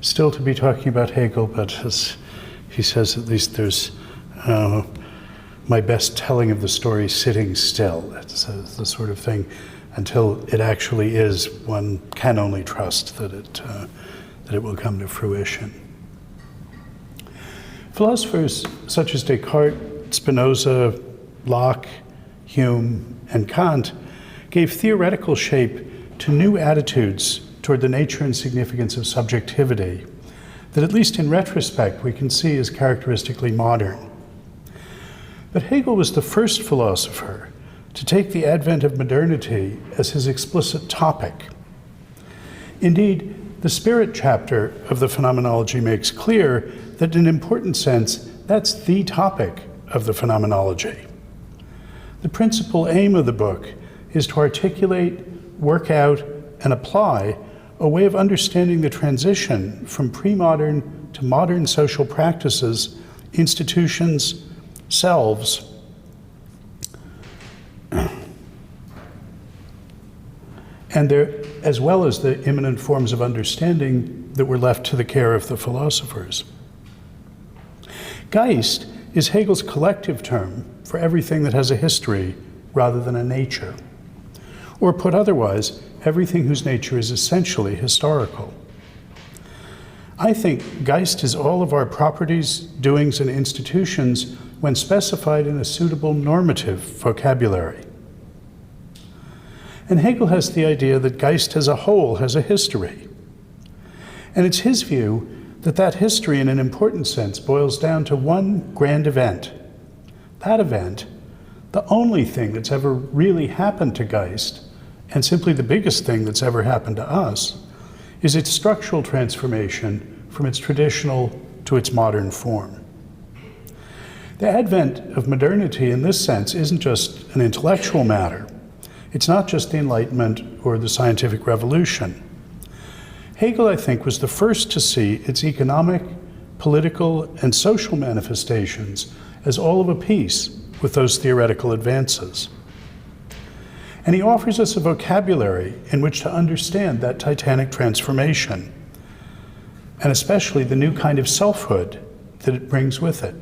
still to be talking about Hegel, but as he says, at least there's my best telling of the story sitting still. That's the sort of thing, until it actually is, one can only trust that it will come to fruition. Philosophers such as Descartes, Spinoza, Locke, Hume, and Kant gave theoretical shape to new attitudes toward the nature and significance of subjectivity that, at least in retrospect, we can see as characteristically modern. But Hegel was the first philosopher to take the advent of modernity as his explicit topic. Indeed, the Spirit chapter of the Phenomenology makes clear that in an important sense, that's the topic of the Phenomenology. The principal aim of the book is to articulate, work out, and apply a way of understanding the transition from pre-modern to modern social practices, institutions, selves, and as well as the immanent forms of understanding that were left to the care of the philosophers. Geist is Hegel's collective term for everything that has a history rather than a nature. Or put otherwise, everything whose nature is essentially historical. I think Geist is all of our properties, doings, and institutions when specified in a suitable normative vocabulary. And Hegel has the idea that Geist as a whole has a history. And it's his view that that history, in an important sense, boils down to one grand event. That event, the only thing that's ever really happened to Geist, and simply the biggest thing that's ever happened to us, is its structural transformation from its traditional to its modern form. The advent of modernity in this sense isn't just an intellectual matter. It's not just the Enlightenment or the scientific revolution. Hegel, I think, was the first to see its economic, political, and social manifestations as all of a piece with those theoretical advances. And he offers us a vocabulary in which to understand that titanic transformation, and especially the new kind of selfhood that it brings with it.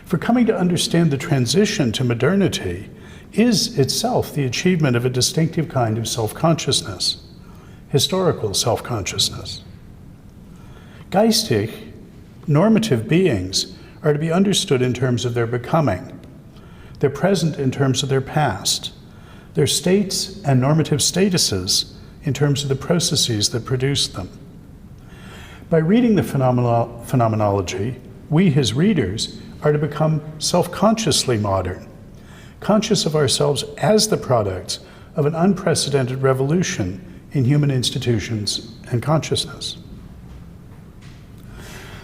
For coming to understand the transition to modernity is itself the achievement of a distinctive kind of self-consciousness, historical self-consciousness. Geistig, normative beings, are to be understood in terms of their becoming, their present in terms of their past, their states and normative statuses in terms of the processes that produce them. By reading the phenomenology, we, his readers, are to become self-consciously modern, conscious of ourselves as the products of an unprecedented revolution in human institutions and consciousness.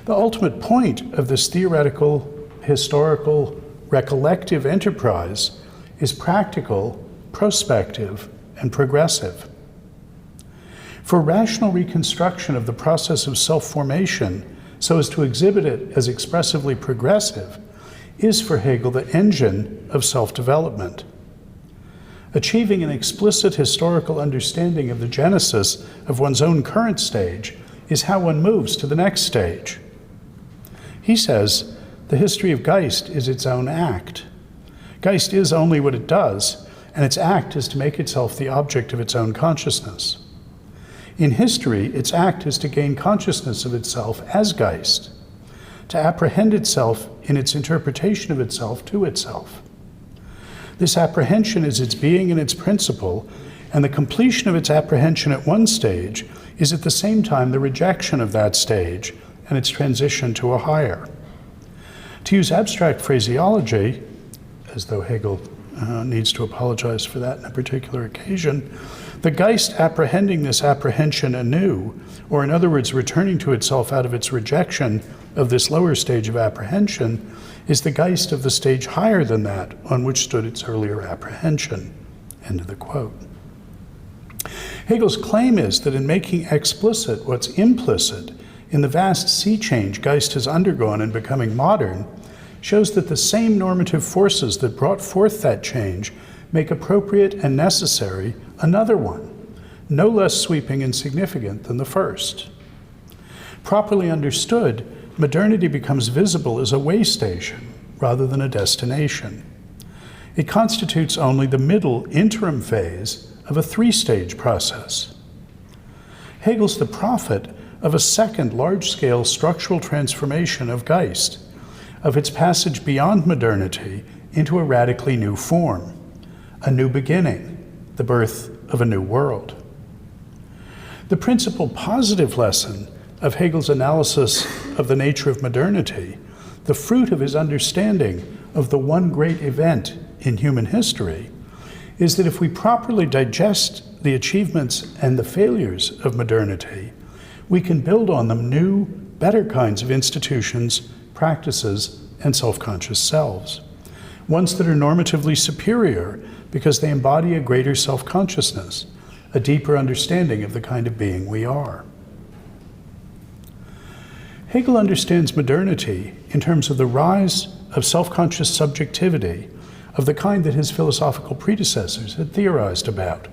The ultimate point of this theoretical, historical, recollective enterprise is practical, prospective, and progressive. For rational reconstruction of the process of self-formation so as to exhibit it as expressively progressive is for Hegel the engine of self-development. Achieving an explicit historical understanding of the genesis of one's own current stage is how one moves to the next stage. He says, the history of Geist is its own act. Geist is only what it does, and its act is to make itself the object of its own consciousness. In history, its act is to gain consciousness of itself as Geist, to apprehend itself in its interpretation of itself to itself. This apprehension is its being and its principle, and the completion of its apprehension at one stage is at the same time the rejection of that stage and its transition to a higher. To use abstract phraseology, as though Hegel needs to apologize for that in a particular occasion, the Geist apprehending this apprehension anew, or in other words, returning to itself out of its rejection of this lower stage of apprehension, is the Geist of the stage higher than that on which stood its earlier apprehension. End of the quote. Hegel's claim is that in making explicit what's implicit in the vast sea change Geist has undergone in becoming modern, shows that the same normative forces that brought forth that change make appropriate and necessary another one, no less sweeping and significant than the first. Properly understood, modernity becomes visible as a way station rather than a destination. It constitutes only the middle interim phase of a three-stage process. Hegel's the prophet of a second large-scale structural transformation of Geist, of its passage beyond modernity into a radically new form, a new beginning, the birth of a new world. The principal positive lesson of Hegel's analysis of the nature of modernity, the fruit of his understanding of the one great event in human history, is that if we properly digest the achievements and the failures of modernity, we can build on them new, better kinds of institutions, practices, and self-conscious selves. Ones that are normatively superior because they embody a greater self-consciousness, a deeper understanding of the kind of being we are. Hegel understands modernity in terms of the rise of self-conscious subjectivity of the kind that his philosophical predecessors had theorized about.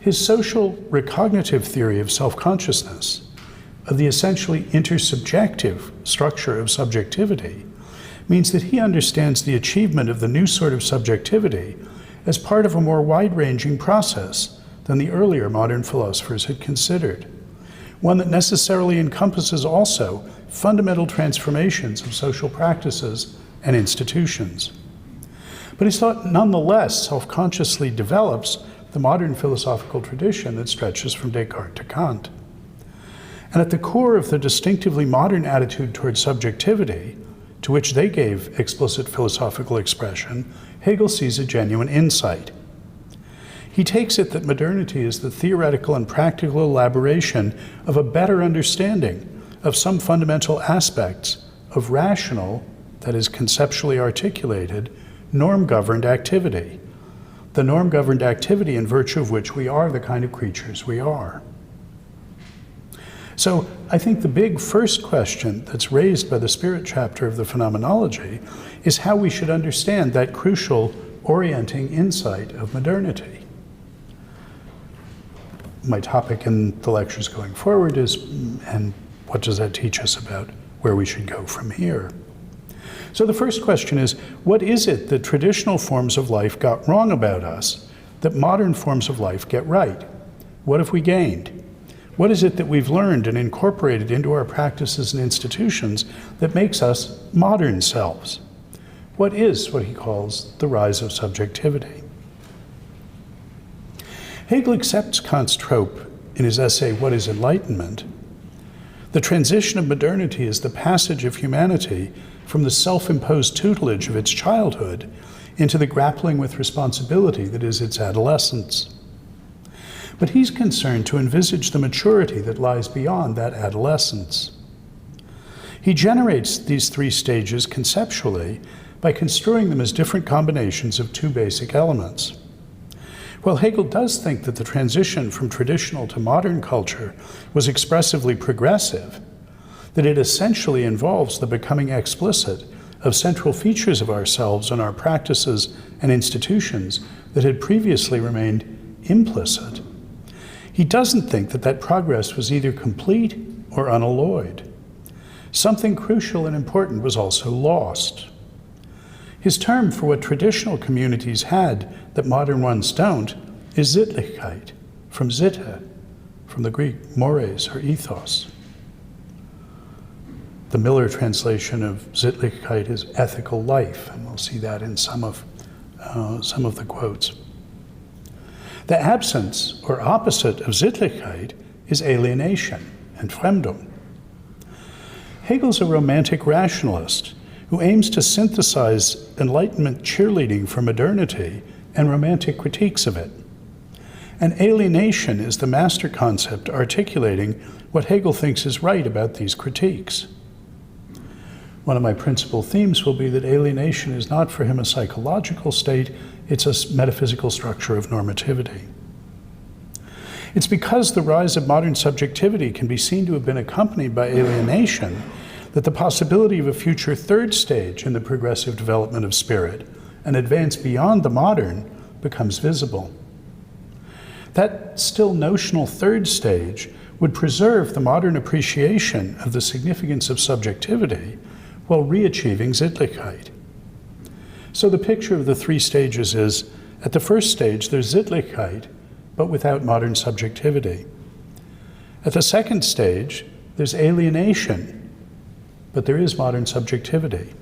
His social recognitive theory of self-consciousness, of the essentially intersubjective structure of subjectivity, means that he understands the achievement of the new sort of subjectivity as part of a more wide-ranging process than the earlier modern philosophers had considered, one that necessarily encompasses also fundamental transformations of social practices and institutions. But his thought nonetheless self-consciously develops the modern philosophical tradition that stretches from Descartes to Kant. And at the core of the distinctively modern attitude towards subjectivity, to which they gave explicit philosophical expression, Hegel sees a genuine insight. He takes it that modernity is the theoretical and practical elaboration of a better understanding of some fundamental aspects of rational, that is conceptually articulated, norm-governed activity, the norm-governed activity in virtue of which we are the kind of creatures we are. So I think the big first question that's raised by the Spirit chapter of the Phenomenology is how we should understand that crucial orienting insight of modernity. My topic in the lectures going forward is, and what does that teach us about where we should go from here? So the first question is, what is it that traditional forms of life got wrong about us that modern forms of life get right? What have we gained? What is it that we've learned and incorporated into our practices and institutions that makes us modern selves? What is what he calls the rise of subjectivity? Hegel accepts Kant's trope in his essay, What is Enlightenment? The transition of modernity is the passage of humanity from the self-imposed tutelage of its childhood into the grappling with responsibility that is its adolescence. But he's concerned to envisage the maturity that lies beyond that adolescence. He generates these three stages conceptually by construing them as different combinations of two basic elements. While Hegel does think that the transition from traditional to modern culture was expressively progressive, that it essentially involves the becoming explicit of central features of ourselves and our practices and institutions that had previously remained implicit, he doesn't think that that progress was either complete or unalloyed. Something crucial and important was also lost. His term for what traditional communities had that modern ones don't is Sittlichkeit, from Sitte, from the Greek mores or ethos. The Miller translation of Sittlichkeit is ethical life, and we'll see that in some of the quotes. The absence or opposite of Sittlichkeit is alienation and Fremdung. Hegel's a romantic rationalist who aims to synthesize Enlightenment cheerleading for modernity and romantic critiques of it. And alienation is the master concept articulating what Hegel thinks is right about these critiques. One of my principal themes will be that alienation is not for him a psychological state, it's a metaphysical structure of normativity. It's because the rise of modern subjectivity can be seen to have been accompanied by alienation that the possibility of a future third stage in the progressive development of spirit, an advance beyond the modern, becomes visible. That still notional third stage would preserve the modern appreciation of the significance of subjectivity while re-achieving Sittlichkeit. So the picture of the three stages is, at the first stage there's Sittlichkeit, but without modern subjectivity. At the second stage, there's alienation, but there is modern subjectivity.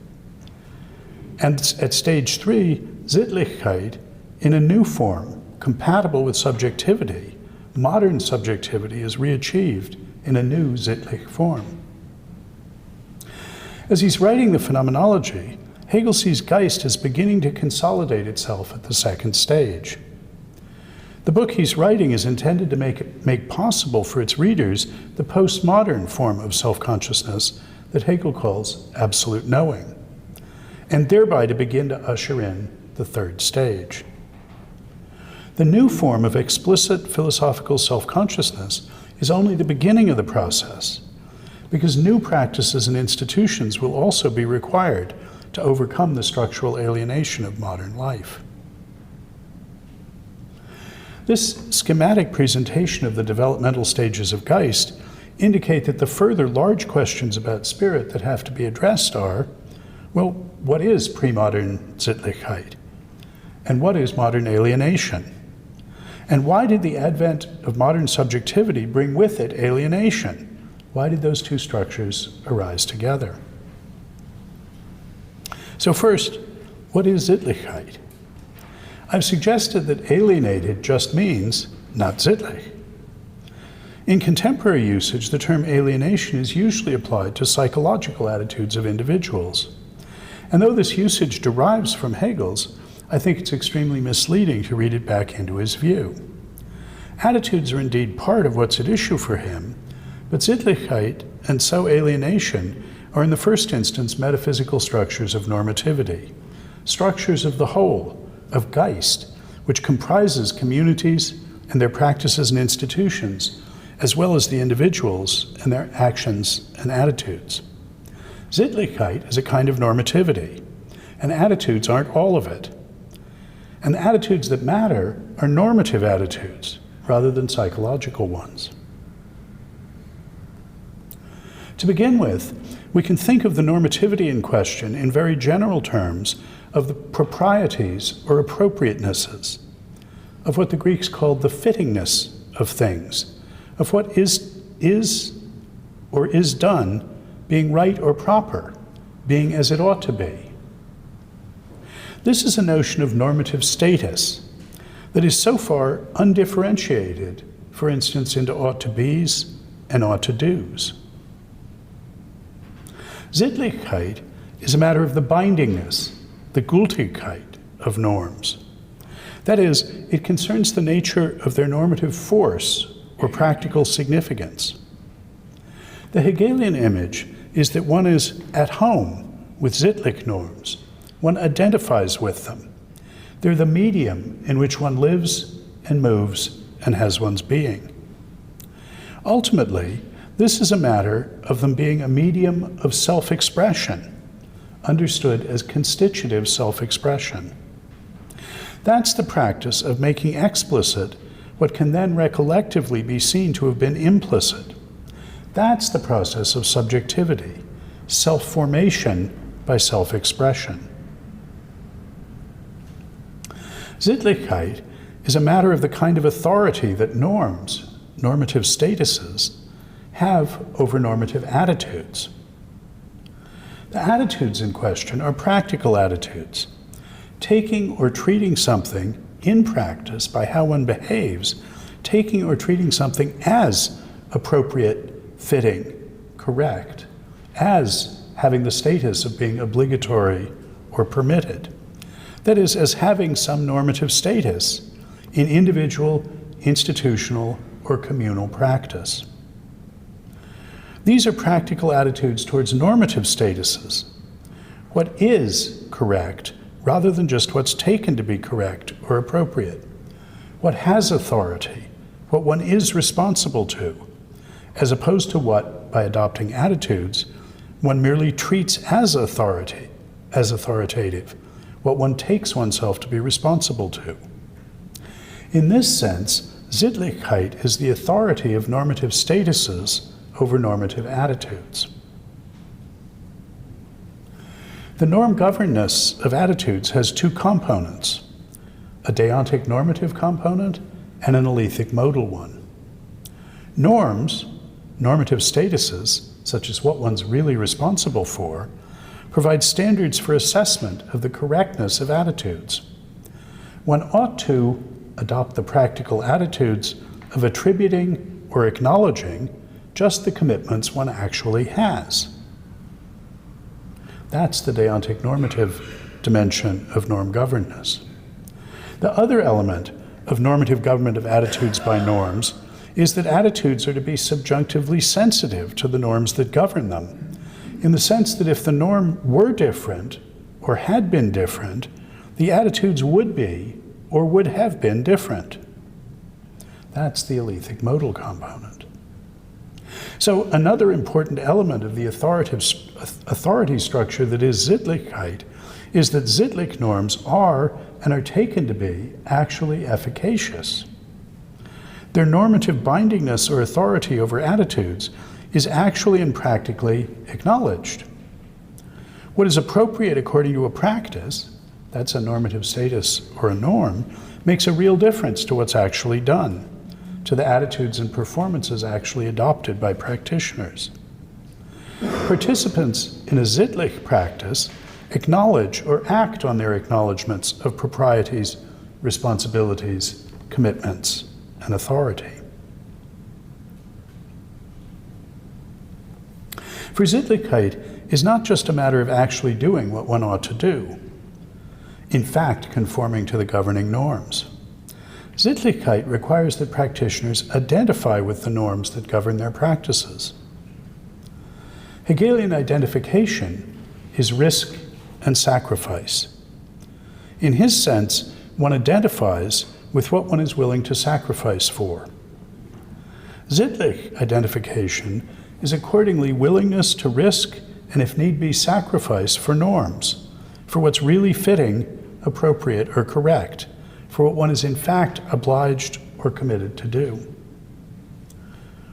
And at stage 3, Sittlichkeit in a new form, compatible with subjectivity. Modern subjectivity is re-achieved in a new Sittlich form. As he's writing the phenomenology, Hegel sees Geist as beginning to consolidate itself at the second stage. The book he's writing is intended to make possible for its readers the postmodern form of self-consciousness that Hegel calls absolute knowing, and thereby to begin to usher in the third stage. The new form of explicit philosophical self-consciousness is only the beginning of the process, because new practices and institutions will also be required to overcome the structural alienation of modern life. This schematic presentation of the developmental stages of Geist indicate that the further large questions about spirit that have to be addressed are, well, what is pre-modern Sittlichkeit? And what is modern alienation? And why did the advent of modern subjectivity bring with it alienation? Why did those two structures arise together? So first, what is Sittlichkeit? I've suggested that alienated just means not Sittlich. In contemporary usage, the term alienation is usually applied to psychological attitudes of individuals. And though this usage derives from Hegel's, I think it's extremely misleading to read it back into his view. Attitudes are indeed part of what's at issue for him, but Sittlichkeit and so alienation are in the first instance metaphysical structures of normativity, structures of the whole, of Geist, which comprises communities and their practices and institutions, as well as the individuals and their actions and attitudes. Sittlichkeit is a kind of normativity, and attitudes aren't all of it. And the attitudes that matter are normative attitudes rather than psychological ones. To begin with, we can think of the normativity in question in very general terms of the proprieties or appropriatenesses, of what the Greeks called the fittingness of things, of what is or is done being right or proper, being as it ought to be. This is a notion of normative status that is so far undifferentiated, for instance, into ought-to-bes and ought-to-dos. Sittlichkeit is a matter of the bindingness, the Gültigkeit of norms. That is, it concerns the nature of their normative force or practical significance. The Hegelian image is that one is at home with Sittlich norms. One identifies with them. They're the medium in which one lives and moves and has one's being. Ultimately, this is a matter of them being a medium of self-expression, understood as constitutive self-expression. That's the practice of making explicit what can then recollectively be seen to have been implicit. That's the process of subjectivity, self-formation by self-expression. Sittlichkeit is a matter of the kind of authority that norms, normative statuses, have over normative attitudes. The attitudes in question are practical attitudes, taking or treating something in practice by how one behaves, taking or treating something as appropriate, fitting, correct, as having the status of being obligatory or permitted. That is, as having some normative status in individual, institutional, or communal practice. These are practical attitudes towards normative statuses. What is correct, rather than just what's taken to be correct or appropriate. What has authority, what one is responsible to, as opposed to what, by adopting attitudes, one merely treats as authoritative, what one takes oneself to be responsible to. In this sense, Sittlichkeit is the authority of normative statuses over normative attitudes. The norm-governedness of attitudes has two components, a deontic normative component and an alethic modal one. Norms, normative statuses, such as what one's really responsible for, provide standards for assessment of the correctness of attitudes. One ought to adopt the practical attitudes of attributing or acknowledging just the commitments one actually has. That's the deontic normative dimension of norm-governedness. The other element of normative government of attitudes by norms is that attitudes are to be subjunctively sensitive to the norms that govern them, in the sense that if the norm were different or had been different, the attitudes would be or would have been different. That's the alethic modal component. So another important element of the authority structure that is Sittlichkeit is that Sittlich norms are and are taken to be actually efficacious. Their normative bindingness or authority over attitudes is actually and practically acknowledged. What is appropriate according to a practice, that's a normative status or a norm, makes a real difference to what's actually done, to the attitudes and performances actually adopted by practitioners. Participants in a Sittlich practice acknowledge or act on their acknowledgments of proprieties, responsibilities, commitments, and authority. For Sittlichkeit is not just a matter of actually doing what one ought to do, in fact conforming to the governing norms. Sittlichkeit requires that practitioners identify with the norms that govern their practices. Hegelian identification is risk and sacrifice. In his sense, one identifies with what one is willing to sacrifice for. Sittlich identification is accordingly willingness to risk and, if need be, sacrifice for norms, for what's really fitting, appropriate, or correct, for what one is in fact obliged or committed to do.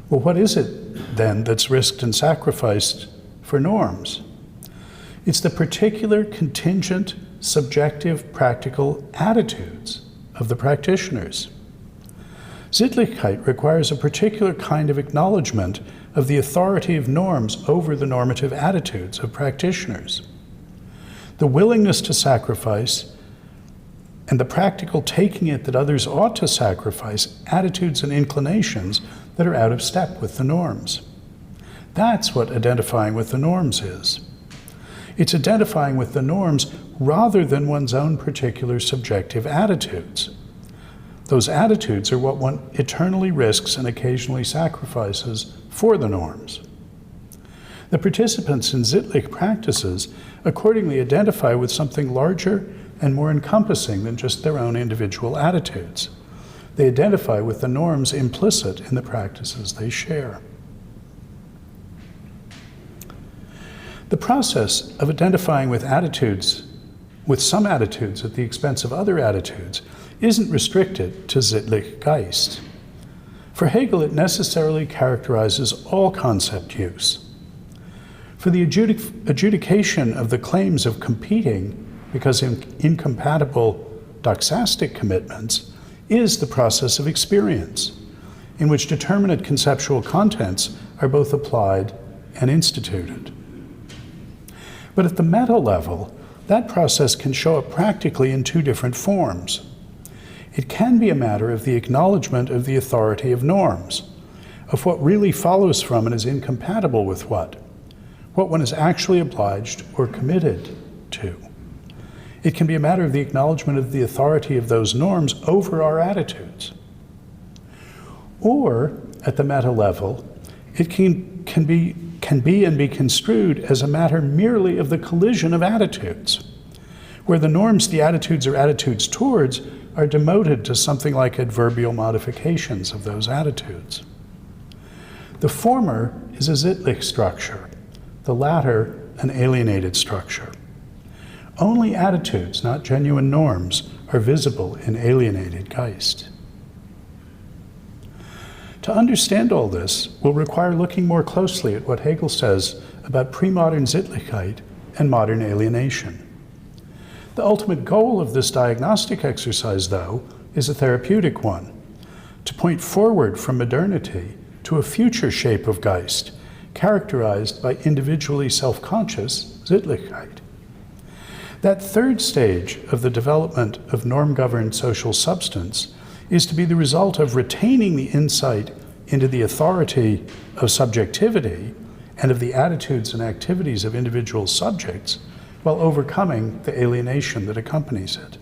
Well, what is it then that's risked and sacrificed for norms? It's the particular contingent, subjective, practical attitudes of the practitioners. Sittlichkeit requires a particular kind of acknowledgement of the authority of norms over the normative attitudes of practitioners. The willingness to sacrifice and the practical taking it that others ought to sacrifice attitudes and inclinations that are out of step with the norms. That's what identifying with the norms is. It's identifying with the norms rather than one's own particular subjective attitudes. Those attitudes are what one eternally risks and occasionally sacrifices for the norms. The participants in Sittlich practices accordingly identify with something larger and more encompassing than just their own individual attitudes. They identify with the norms implicit in the practices they share. The process of identifying with attitudes, with some attitudes at the expense of other attitudes, isn't restricted to Sittlich Geist. For Hegel, it necessarily characterizes all concept use. For the adjudication of the claims of competing because incompatible doxastic commitments is the process of experience, in which determinate conceptual contents are both applied and instituted. But at the meta level, that process can show up practically in two different forms. It can be a matter of the acknowledgement of the authority of norms, of what really follows from and is incompatible with what one is actually obliged or committed to. It can be a matter of the acknowledgement of the authority of those norms over our attitudes. Or, at the meta level, it can be and be construed as a matter merely of the collision of attitudes, where the norms the attitudes or attitudes towards are demoted to something like adverbial modifications of those attitudes. The former is a Sittlich structure, the latter an alienated structure. Only attitudes, not genuine norms, are visible in alienated Geist. To understand all this will require looking more closely at what Hegel says about pre-modern Sittlichkeit and modern alienation. The ultimate goal of this diagnostic exercise, though, is a therapeutic one, to point forward from modernity to a future shape of Geist, characterized by individually self-conscious Sittlichkeit. That third stage of the development of norm-governed social substance is to be the result of retaining the insight into the authority of subjectivity and of the attitudes and activities of individual subjects while overcoming the alienation that accompanies it.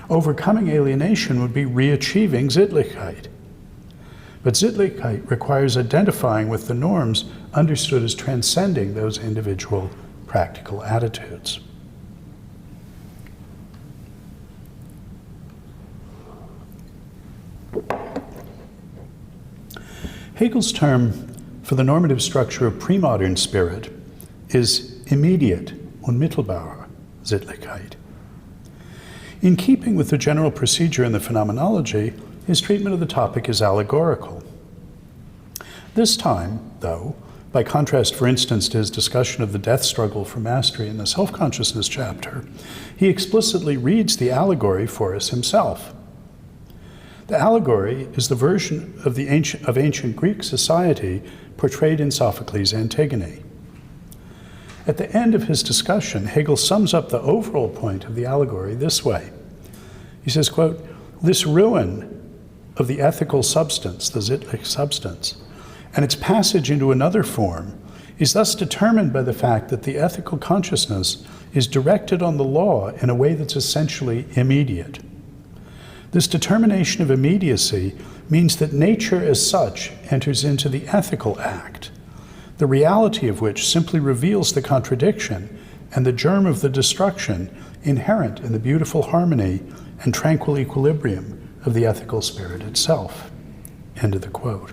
Overcoming alienation would be re-achieving Sittlichkeit. But Sittlichkeit requires identifying with the norms understood as transcending those individual practical attitudes. Hegel's term for the normative structure of pre-modern spirit is immediate, unmittelbare Sittlichkeit. In keeping with the general procedure in the phenomenology, his treatment of the topic is allegorical. This time, though, by contrast, for instance, to his discussion of the death struggle for mastery in the self-consciousness chapter, he explicitly reads the allegory for us himself. The allegory is the version of ancient Greek society portrayed in Sophocles' Antigone. At the end of his discussion, Hegel sums up the overall point of the allegory this way. He says, quote, "This ruin of the ethical substance, the Sittlich substance, and its passage into another form is thus determined by the fact that the ethical consciousness is directed on the law in a way that's essentially immediate. This determination of immediacy means that nature as such enters into the ethical act, the reality of which simply reveals the contradiction and the germ of the destruction inherent in the beautiful harmony and tranquil equilibrium of the ethical spirit itself." End of the quote.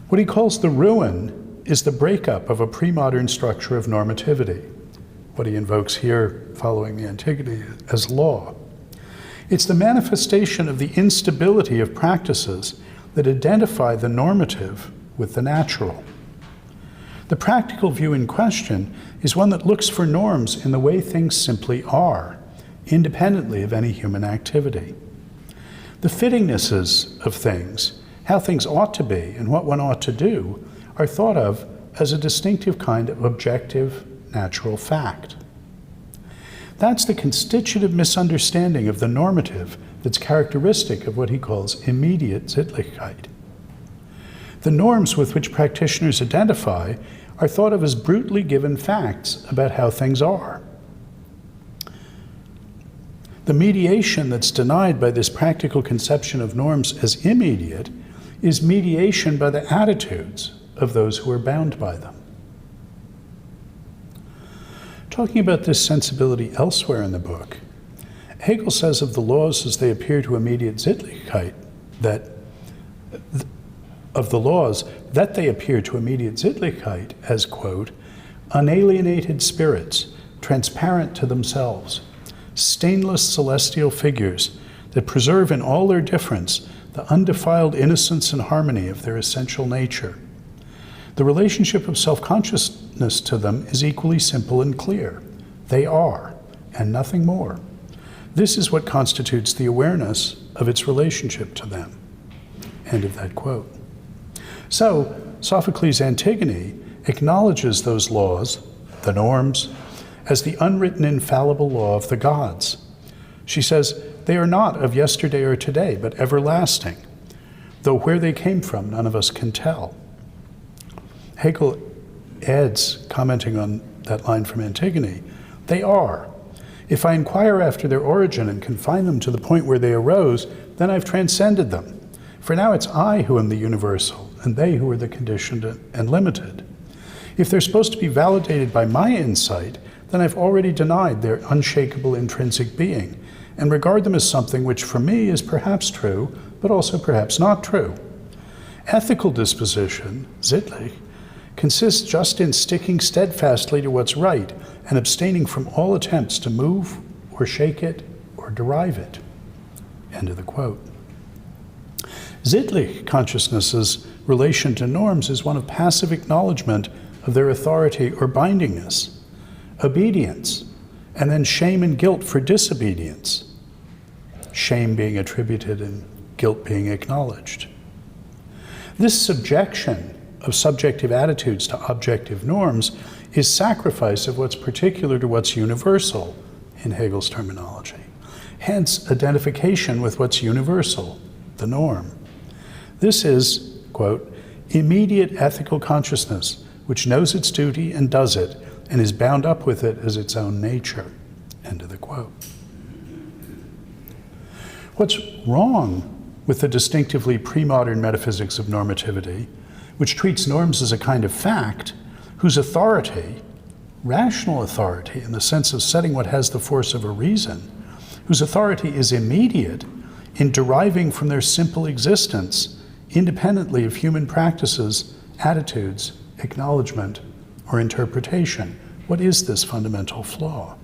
What he calls the ruin is the breakup of a pre-modern structure of normativity, what he invokes here following the Antigone as law. It's the manifestation of the instability of practices that identify the normative with the natural. The practical view in question is one that looks for norms in the way things simply are, independently of any human activity. The fittingnesses of things, how things ought to be and what one ought to do, are thought of as a distinctive kind of objective, natural fact. That's the constitutive misunderstanding of the normative that's characteristic of what he calls immediate Sittlichkeit. The norms with which practitioners identify are thought of as brutally given facts about how things are. The mediation that's denied by this practical conception of norms as immediate is mediation by the attitudes of those who are bound by them. Talking about this sensibility elsewhere in the book, Hegel says of the laws as they appear to immediate Sittlichkeit that they appear to immediate Sittlichkeit as, quote, "unalienated spirits, transparent to themselves, stainless celestial figures that preserve in all their difference the undefiled innocence and harmony of their essential nature. The relationship of self-consciousness to them is equally simple and clear. They are, and nothing more. This is what constitutes the awareness of its relationship to them." End of that quote. So, Sophocles' Antigone acknowledges those laws, the norms, as the unwritten infallible law of the gods. She says, they are not of yesterday or today, but everlasting, though where they came from none of us can tell. Hegel adds, commenting on that line from Antigone, they are. If I inquire after their origin and confine them to the point where they arose, then I've transcended them. For now it's I who am the universal, and they who are the conditioned and limited. If they're supposed to be validated by my insight, then I've already denied their unshakable intrinsic being, and regard them as something which for me is perhaps true, but also perhaps not true. Ethical disposition, Sittlich, consists just in sticking steadfastly to what's right and abstaining from all attempts to move or shake it or derive it. End of the quote. Sittlich consciousness's relation to norms is one of passive acknowledgement of their authority or bindingness, obedience, and then shame and guilt for disobedience, shame being attributed and guilt being acknowledged. This subjection of subjective attitudes to objective norms is sacrifice of what's particular to what's universal in Hegel's terminology. Hence, identification with what's universal, the norm. This is, quote, immediate ethical consciousness, which knows its duty and does it, and is bound up with it as its own nature, end of the quote. What's wrong with the distinctively pre-modern metaphysics of normativity, which treats norms as a kind of fact, whose authority, rational authority in the sense of setting what has the force of a reason, whose authority is immediate in deriving from their simple existence, independently of human practices, attitudes, acknowledgement, or interpretation. What is this fundamental flaw?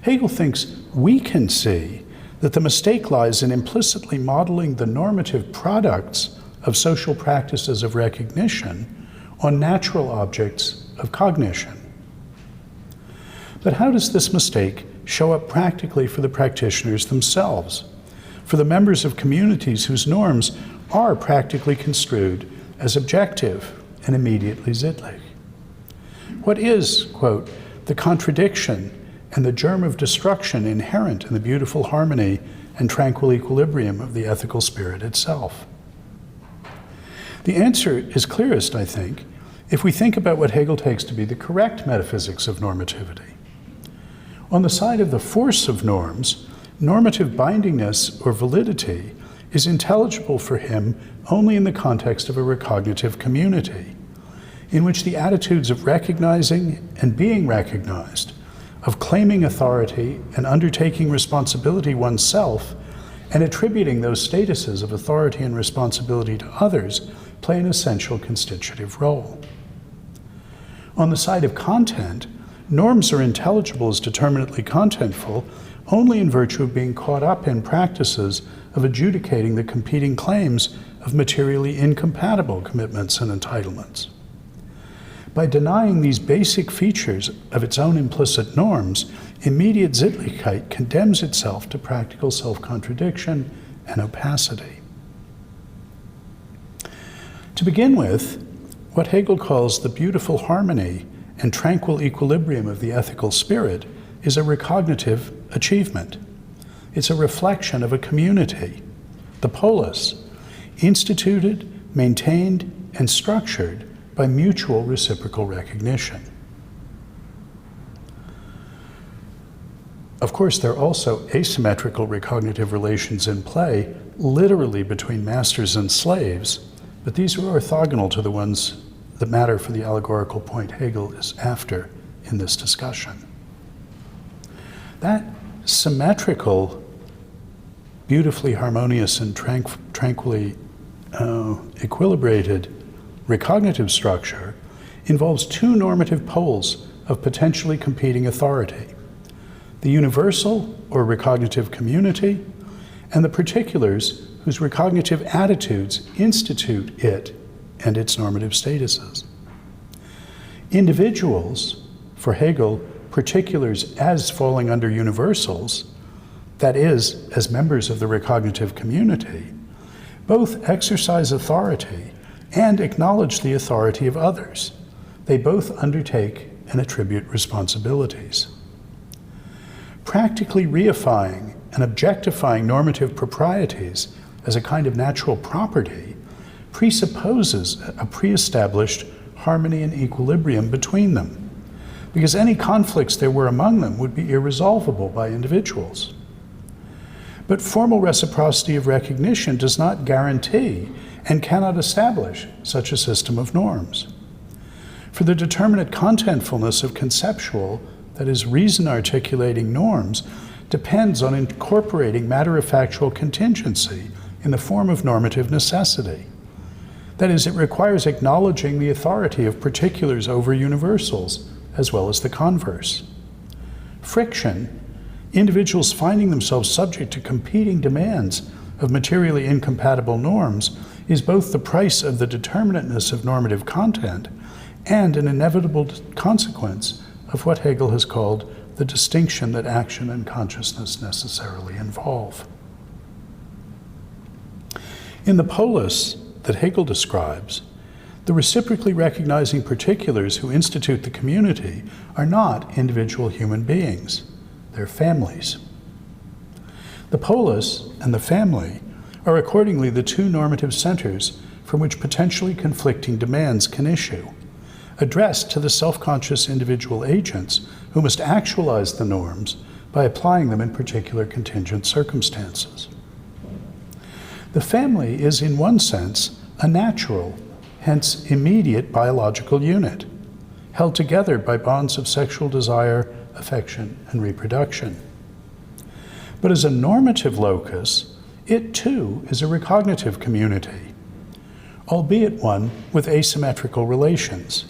Hegel thinks we can see that the mistake lies in implicitly modeling the normative products of social practices of recognition on natural objects of cognition. But how does this mistake show up practically for the practitioners themselves, for the members of communities whose norms are practically construed as objective and immediately sittlich? What is, quote, the contradiction and the germ of destruction inherent in the beautiful harmony and tranquil equilibrium of the ethical spirit itself? The answer is clearest, I think, if we think about what Hegel takes to be the correct metaphysics of normativity. On the side of the force of norms, normative bindingness or validity is intelligible for him only in the context of a recognitive community, in which the attitudes of recognizing and being recognized, of claiming authority and undertaking responsibility oneself, and attributing those statuses of authority and responsibility to others play an essential constitutive role. On the side of content, norms are intelligible as determinately contentful only in virtue of being caught up in practices of adjudicating the competing claims of materially incompatible commitments and entitlements. By denying these basic features of its own implicit norms, immediate Sittlichkeit condemns itself to practical self-contradiction and opacity. To begin with, what Hegel calls the beautiful harmony and tranquil equilibrium of the ethical spirit is a recognitive achievement. It's a reflection of a community, the polis, instituted, maintained, and structured by mutual reciprocal recognition. Of course, there are also asymmetrical recognitive relations in play, literally between masters and slaves, but these are orthogonal to the ones that matter for the allegorical point Hegel is after in this discussion. That symmetrical, beautifully harmonious and tranquilly equilibrated recognitive structure involves two normative poles of potentially competing authority: the universal or recognitive community, and the particulars whose recognitive attitudes institute it and its normative statuses. Individuals, for Hegel, particulars as falling under universals, that is, as members of the recognitive community, both exercise authority and acknowledge the authority of others. They both undertake and attribute responsibilities. Practically reifying and objectifying normative proprieties as a kind of natural property presupposes a pre-established harmony and equilibrium between them, because any conflicts there were among them would be irresolvable by individuals. But formal reciprocity of recognition does not guarantee and cannot establish such a system of norms. For the determinate contentfulness of conceptual, that is, reason-articulating norms, depends on incorporating matter-of-factual contingency in the form of normative necessity. That is, it requires acknowledging the authority of particulars over universals, as well as the converse. Friction, individuals finding themselves subject to competing demands of materially incompatible norms is both the price of the determinateness of normative content and an inevitable consequence of what Hegel has called the distinction that action and consciousness necessarily involve. In the polis that Hegel describes, the reciprocally recognizing particulars who institute the community are not individual human beings, they're families. The polis and the family are accordingly the two normative centers from which potentially conflicting demands can issue, addressed to the self-conscious individual agents who must actualize the norms by applying them in particular contingent circumstances. The family is, in one sense, a natural, hence immediate biological unit, held together by bonds of sexual desire, affection, and reproduction. But as a normative locus, it too is a recognitive community, albeit one with asymmetrical relations,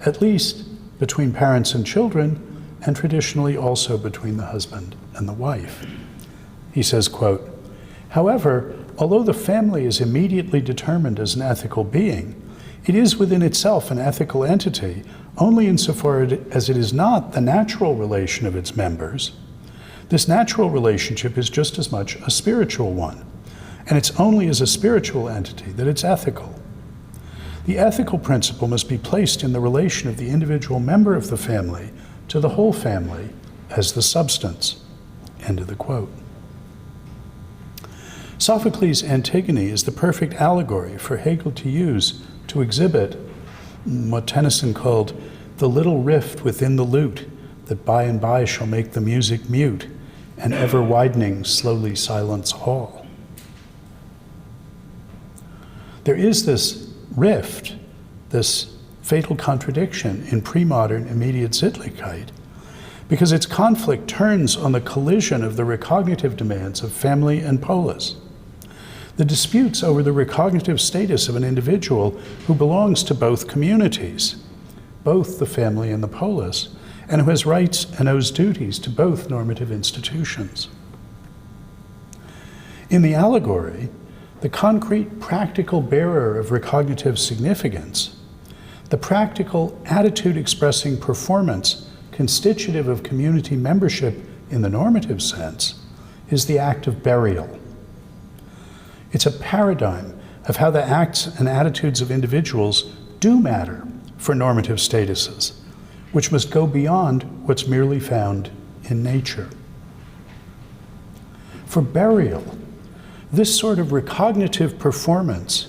at least between parents and children, and traditionally also between the husband and the wife. He says, quote, "However, although the family is immediately determined as an ethical being, it is within itself an ethical entity only insofar as it is not the natural relation of its members. This natural relationship is just as much a spiritual one, and it's only as a spiritual entity that it's ethical. The ethical principle must be placed in the relation of the individual member of the family to the whole family as the substance." End of the quote. Sophocles' Antigone is the perfect allegory for Hegel to use to exhibit what Tennyson called the little rift within the lute that by and by shall make the music mute and ever widening slowly silence all. There is this rift, this fatal contradiction in pre-modern immediate Sittlichkeit, because its conflict turns on the collision of the recognitive demands of family and polis. The disputes over the recognitive status of an individual who belongs to both communities, both the family and the polis, and who has rights and owes duties to both normative institutions. In the allegory, the concrete practical bearer of recognitive significance, the practical attitude expressing performance constitutive of community membership in the normative sense, is the act of burial. It's a paradigm of how the acts and attitudes of individuals do matter for normative statuses, which must go beyond what's merely found in nature. For burial, this sort of recognitive performance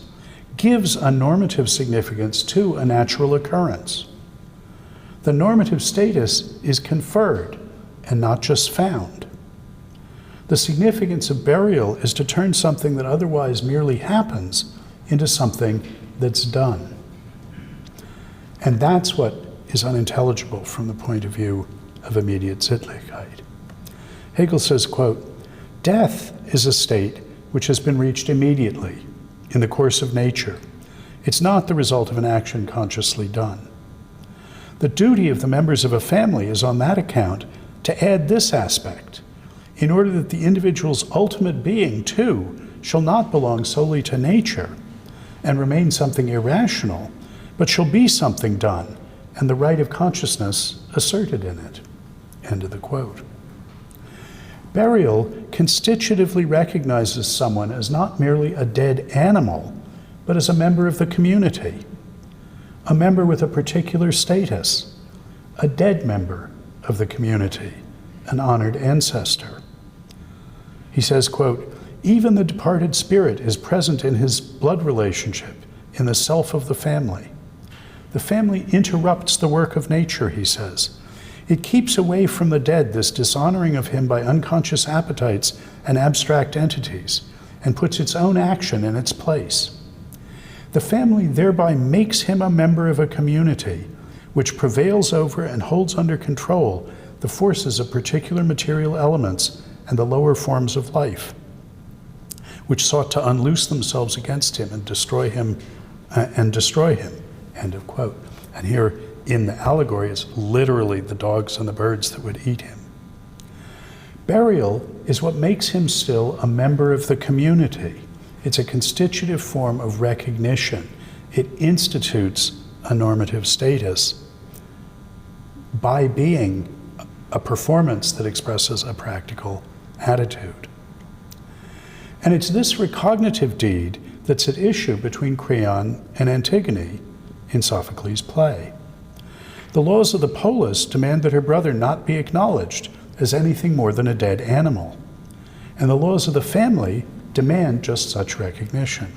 gives a normative significance to a natural occurrence. The normative status is conferred and not just found. The significance of burial is to turn something that otherwise merely happens into something that's done. And that's what is unintelligible from the point of view of immediate Sittlichkeit. Hegel says, quote, "Death is a state which has been reached immediately in the course of nature. It's not the result of an action consciously done. The duty of the members of a family is on that account to add this aspect, in order that the individual's ultimate being, too, shall not belong solely to nature and remain something irrational, but shall be something done, and the right of consciousness asserted in it." End of the quote. Burial constitutively recognizes someone as not merely a dead animal, but as a member of the community, a member with a particular status, a dead member of the community, an honored ancestor. He says, quote, "Even the departed spirit is present in his blood relationship, in the self of the family. The family interrupts the work of nature," he says. "It keeps away from the dead this dishonoring of him by unconscious appetites and abstract entities, and puts its own action in its place. The family thereby makes him a member of a community which prevails over and holds under control the forces of particular material elements and the lower forms of life, which sought to unloose themselves against him and destroy him. End of quote. And here in the allegory is literally the dogs and the birds that would eat him. Burial is what makes him still a member of the community. It's a constitutive form of recognition. It institutes a normative status by being a performance that expresses a practical attitude. And it's this recognitive deed that's at issue between Creon and Antigone in Sophocles' play. The laws of the polis demand that her brother not be acknowledged as anything more than a dead animal, and the laws of the family demand just such recognition.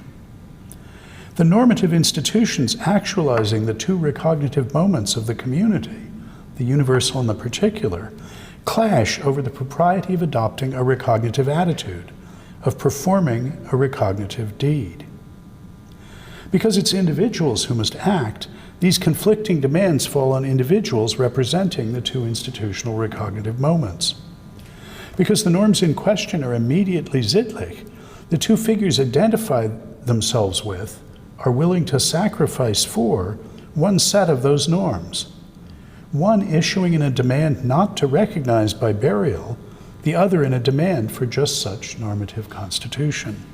The normative institutions actualizing the two recognitive moments of the community, the universal and the particular, clash over the propriety of adopting a recognitive attitude, of performing a recognitive deed. Because it's individuals who must act, these conflicting demands fall on individuals representing the two institutional recognitive moments. Because the norms in question are immediately Sittlich, the two figures identify themselves with are willing to sacrifice for one set of those norms, one issuing in a demand not to recognize by burial, the other in a demand for just such normative constitution.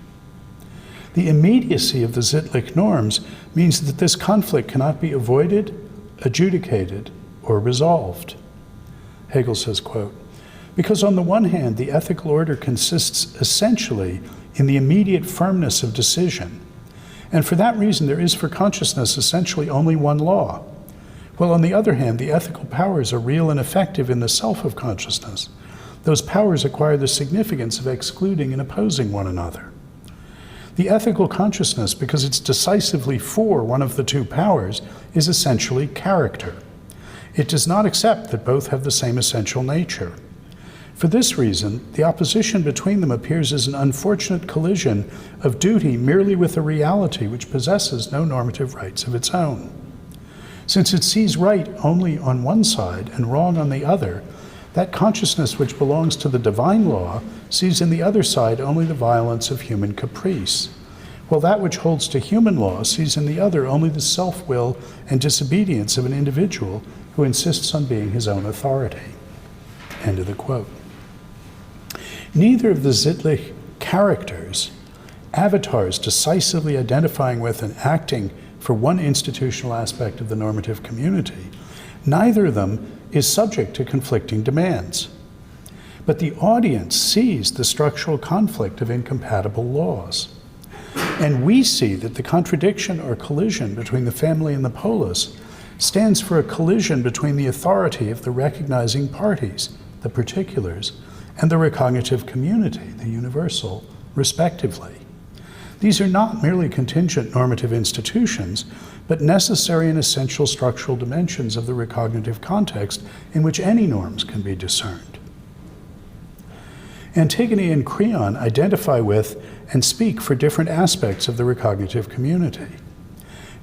The immediacy of the Sittlich norms means that this conflict cannot be avoided, adjudicated, or resolved. Hegel says, quote, "Because on the one hand, the ethical order consists essentially in the immediate firmness of decision, and for that reason there is for consciousness essentially only one law, while on the other hand, the ethical powers are real and effective in the self of consciousness. Those powers acquire the significance of excluding and opposing one another. The ethical consciousness, because it's decisively for one of the two powers, is essentially character. It does not accept that both have the same essential nature. For this reason, the opposition between them appears as an unfortunate collision of duty merely with a reality which possesses no normative rights of its own. Since it sees right only on one side and wrong on the other, that consciousness which belongs to the divine law sees in the other side only the violence of human caprice, while that which holds to human law sees in the other only the self-will and disobedience of an individual who insists on being his own authority." End of the quote. Neither of the Sittlich characters, avatars decisively identifying with and acting for one institutional aspect of the normative community, neither of them is subject to conflicting demands. But the audience sees the structural conflict of incompatible laws. And we see that the contradiction or collision between the family and the polis stands for a collision between the authority of the recognizing parties, the particulars, and the recognitive community, the universal, respectively. These are not merely contingent normative institutions, but necessary and essential structural dimensions of the recognitive context in which any norms can be discerned. Antigone and Creon identify with and speak for different aspects of the recognitive community.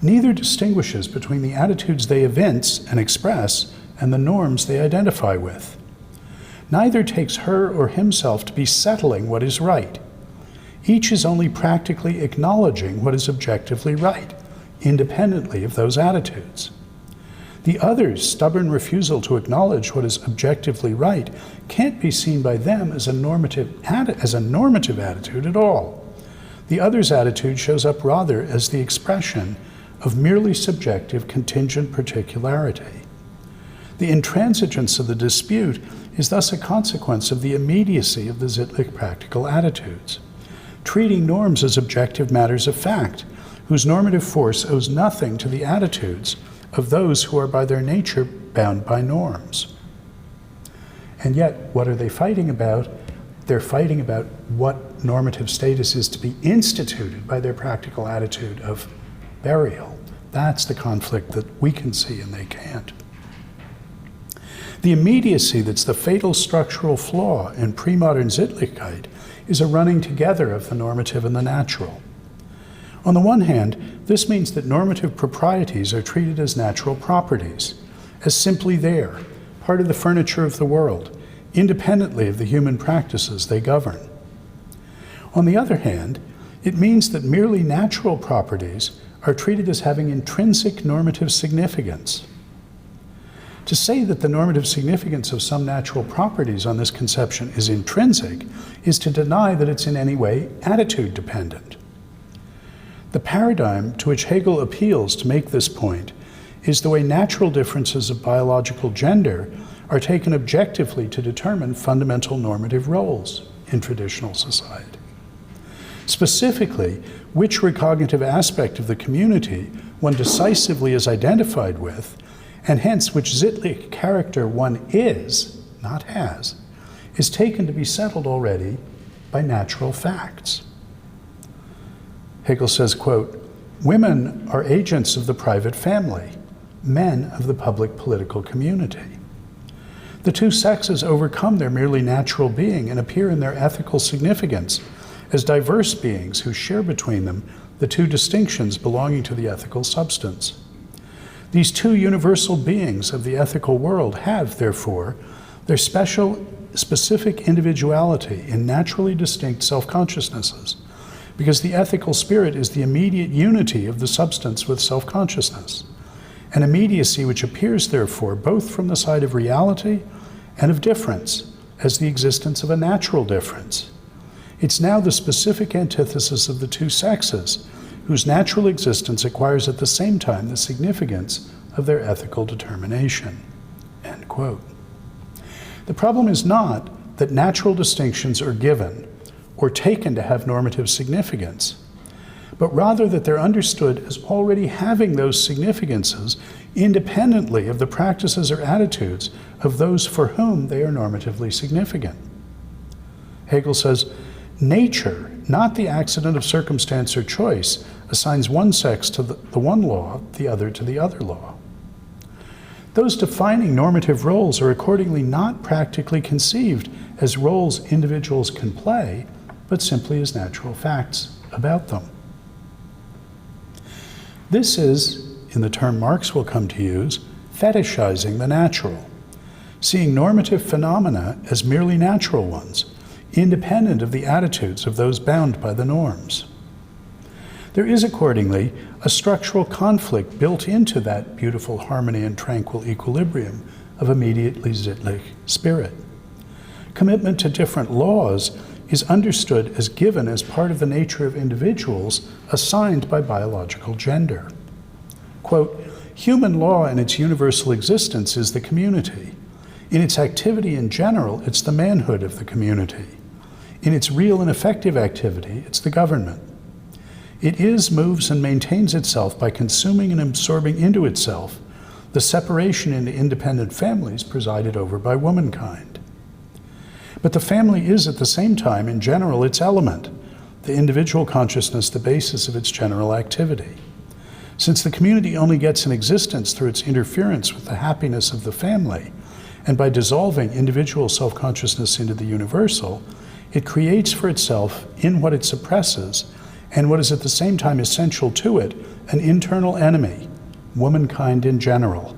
Neither distinguishes between the attitudes they evince and express and the norms they identify with. Neither takes her or himself to be settling what is right. Each is only practically acknowledging what is objectively right, independently of those attitudes. The other's stubborn refusal to acknowledge what is objectively right can't be seen by them as a normative attitude at all. The other's attitude shows up rather as the expression of merely subjective contingent particularity. The intransigence of the dispute is thus a consequence of the immediacy of the Sittlich practical attitudes, treating norms as objective matters of fact, whose normative force owes nothing to the attitudes of those who are by their nature bound by norms. And yet, what are they fighting about? They're fighting about what normative status is to be instituted by their practical attitude of burial. That's the conflict that we can see and they can't. The immediacy that's the fatal structural flaw in pre-modern Sittlichkeit is a running together of the normative and the natural. On the one hand, this means that normative proprieties are treated as natural properties, as simply there, part of the furniture of the world, independently of the human practices they govern. On the other hand, it means that merely natural properties are treated as having intrinsic normative significance. To say that the normative significance of some natural properties on this conception is intrinsic is to deny that it's in any way attitude dependent. The paradigm to which Hegel appeals to make this point is the way natural differences of biological gender are taken objectively to determine fundamental normative roles in traditional society. Specifically, which recognitive aspect of the community one decisively is identified with, and hence which Sittlich character one is, not has, is taken to be settled already by natural facts. Hegel says, quote, "Women are agents of the private family, men of the public political community. The two sexes overcome their merely natural being and appear in their ethical significance as diverse beings who share between them the two distinctions belonging to the ethical substance. These two universal beings of the ethical world have, therefore, their specific individuality in naturally distinct self-consciousnesses, because the ethical spirit is the immediate unity of the substance with self-consciousness, an immediacy which appears, therefore, both from the side of reality and of difference, as the existence of a natural difference. It's now the specific antithesis of the two sexes, whose natural existence acquires at the same time the significance of their ethical determination." End quote. The problem is not that natural distinctions are given or taken to have normative significance, but rather that they're understood as already having those significances independently of the practices or attitudes of those for whom they are normatively significant. Hegel says, "Nature, not the accident of circumstance or choice, assigns one sex to the one law, the other to the other law. Those defining normative roles are accordingly not practically conceived as roles individuals can play, but simply as natural facts about them." This is, in the term Marx will come to use, fetishizing the natural, seeing normative phenomena as merely natural ones, independent of the attitudes of those bound by the norms. There is accordingly a structural conflict built into that beautiful harmony and tranquil equilibrium of immediately Sittlich spirit. Commitment to different laws is understood as given as part of the nature of individuals assigned by biological gender. Quote, "Human law in its universal existence is the community. In its activity in general, it's the manhood of the community. In its real and effective activity, it's the government. It is, moves, and maintains itself by consuming and absorbing into itself the separation into independent families presided over by womankind. But the family is at the same time, in general, its element, the individual consciousness the basis of its general activity. Since the community only gets an existence through its interference with the happiness of the family, and by dissolving individual self-consciousness into the universal, it creates for itself, in what it suppresses, and what is at the same time essential to it, an internal enemy, womankind in general.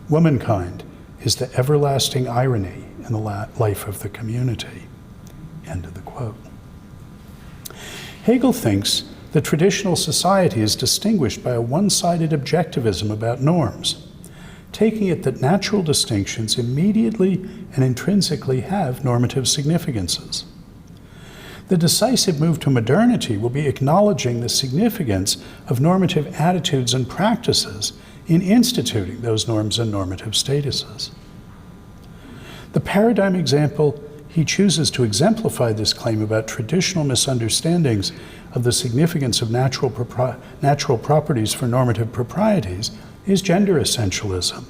Womankind is the everlasting irony in the life of the community." End of the quote. Hegel thinks that traditional society is distinguished by a one-sided objectivism about norms, taking it that natural distinctions immediately and intrinsically have normative significances. The decisive move to modernity will be acknowledging the significance of normative attitudes and practices in instituting those norms and normative statuses. The paradigm example he chooses to exemplify this claim about traditional misunderstandings of the significance of natural properties for normative proprieties is gender essentialism.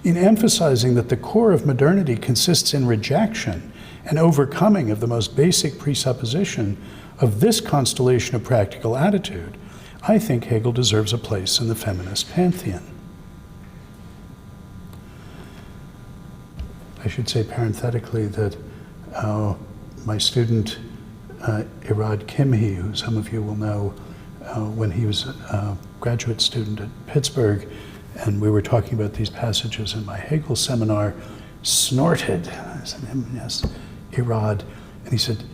In emphasizing that the core of modernity consists in rejection and overcoming of the most basic presupposition of this constellation of practical attitude, I think Hegel deserves a place in the feminist pantheon. I should say parenthetically that my student Irad Kimhi, who some of you will know, when he was a graduate student at Pittsburgh, and we were talking about these passages in my Hegel seminar, snorted, I said, "Yes, Irad," and he said,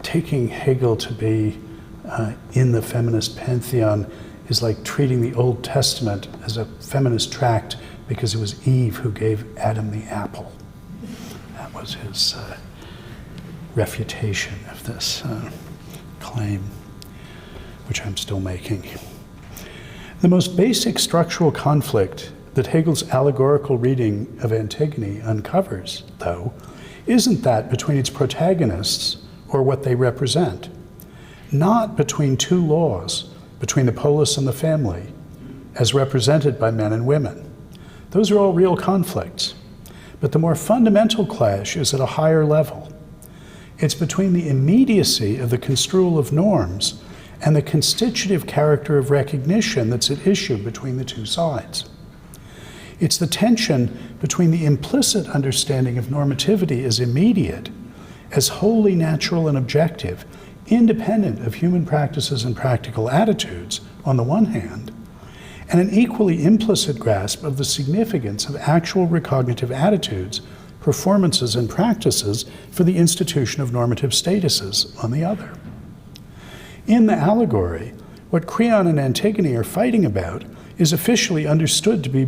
"Taking Hegel to be in the feminist pantheon is like treating the Old Testament as a feminist tract because it was Eve who gave Adam the apple. That was his refutation of this claim, which I'm still making. The most basic structural conflict that Hegel's allegorical reading of Antigone uncovers, though, isn't that between its protagonists or what they represent, not between two laws, between the polis and the family, as represented by men and women. Those are all real conflicts. But the more fundamental clash is at a higher level. It's between the immediacy of the construal of norms and the constitutive character of recognition that's at issue between the two sides. It's the tension between the implicit understanding of normativity as immediate, as wholly natural and objective, independent of human practices and practical attitudes, on the one hand, and an equally implicit grasp of the significance of actual recognitive attitudes, performances, and practices for the institution of normative statuses, on the other. In the allegory, what Creon and Antigone are fighting about is officially understood to be,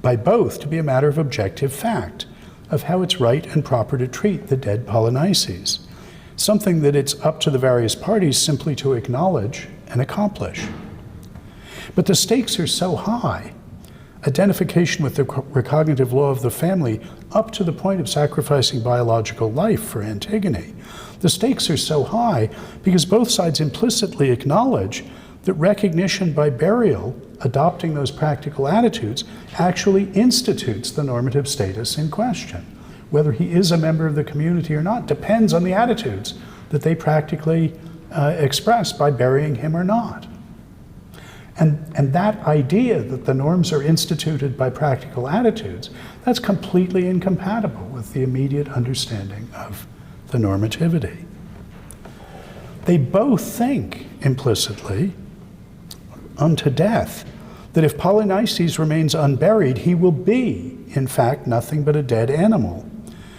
by both, to be a matter of objective fact, of how it's right and proper to treat the dead Polynices, something that it's up to the various parties simply to acknowledge and accomplish. But the stakes are so high, identification with the recognitive law of the family up to the point of sacrificing biological life for Antigone. The stakes are so high because both sides implicitly acknowledge that recognition by burial, adopting those practical attitudes, actually institutes the normative status in question. Whether he is a member of the community or not depends on the attitudes that they practically express by burying him or not. And that idea that the norms are instituted by practical attitudes, that's completely incompatible with the immediate understanding of the normativity. They both think implicitly, unto death, that if Polynices remains unburied, he will be, in fact, nothing but a dead animal.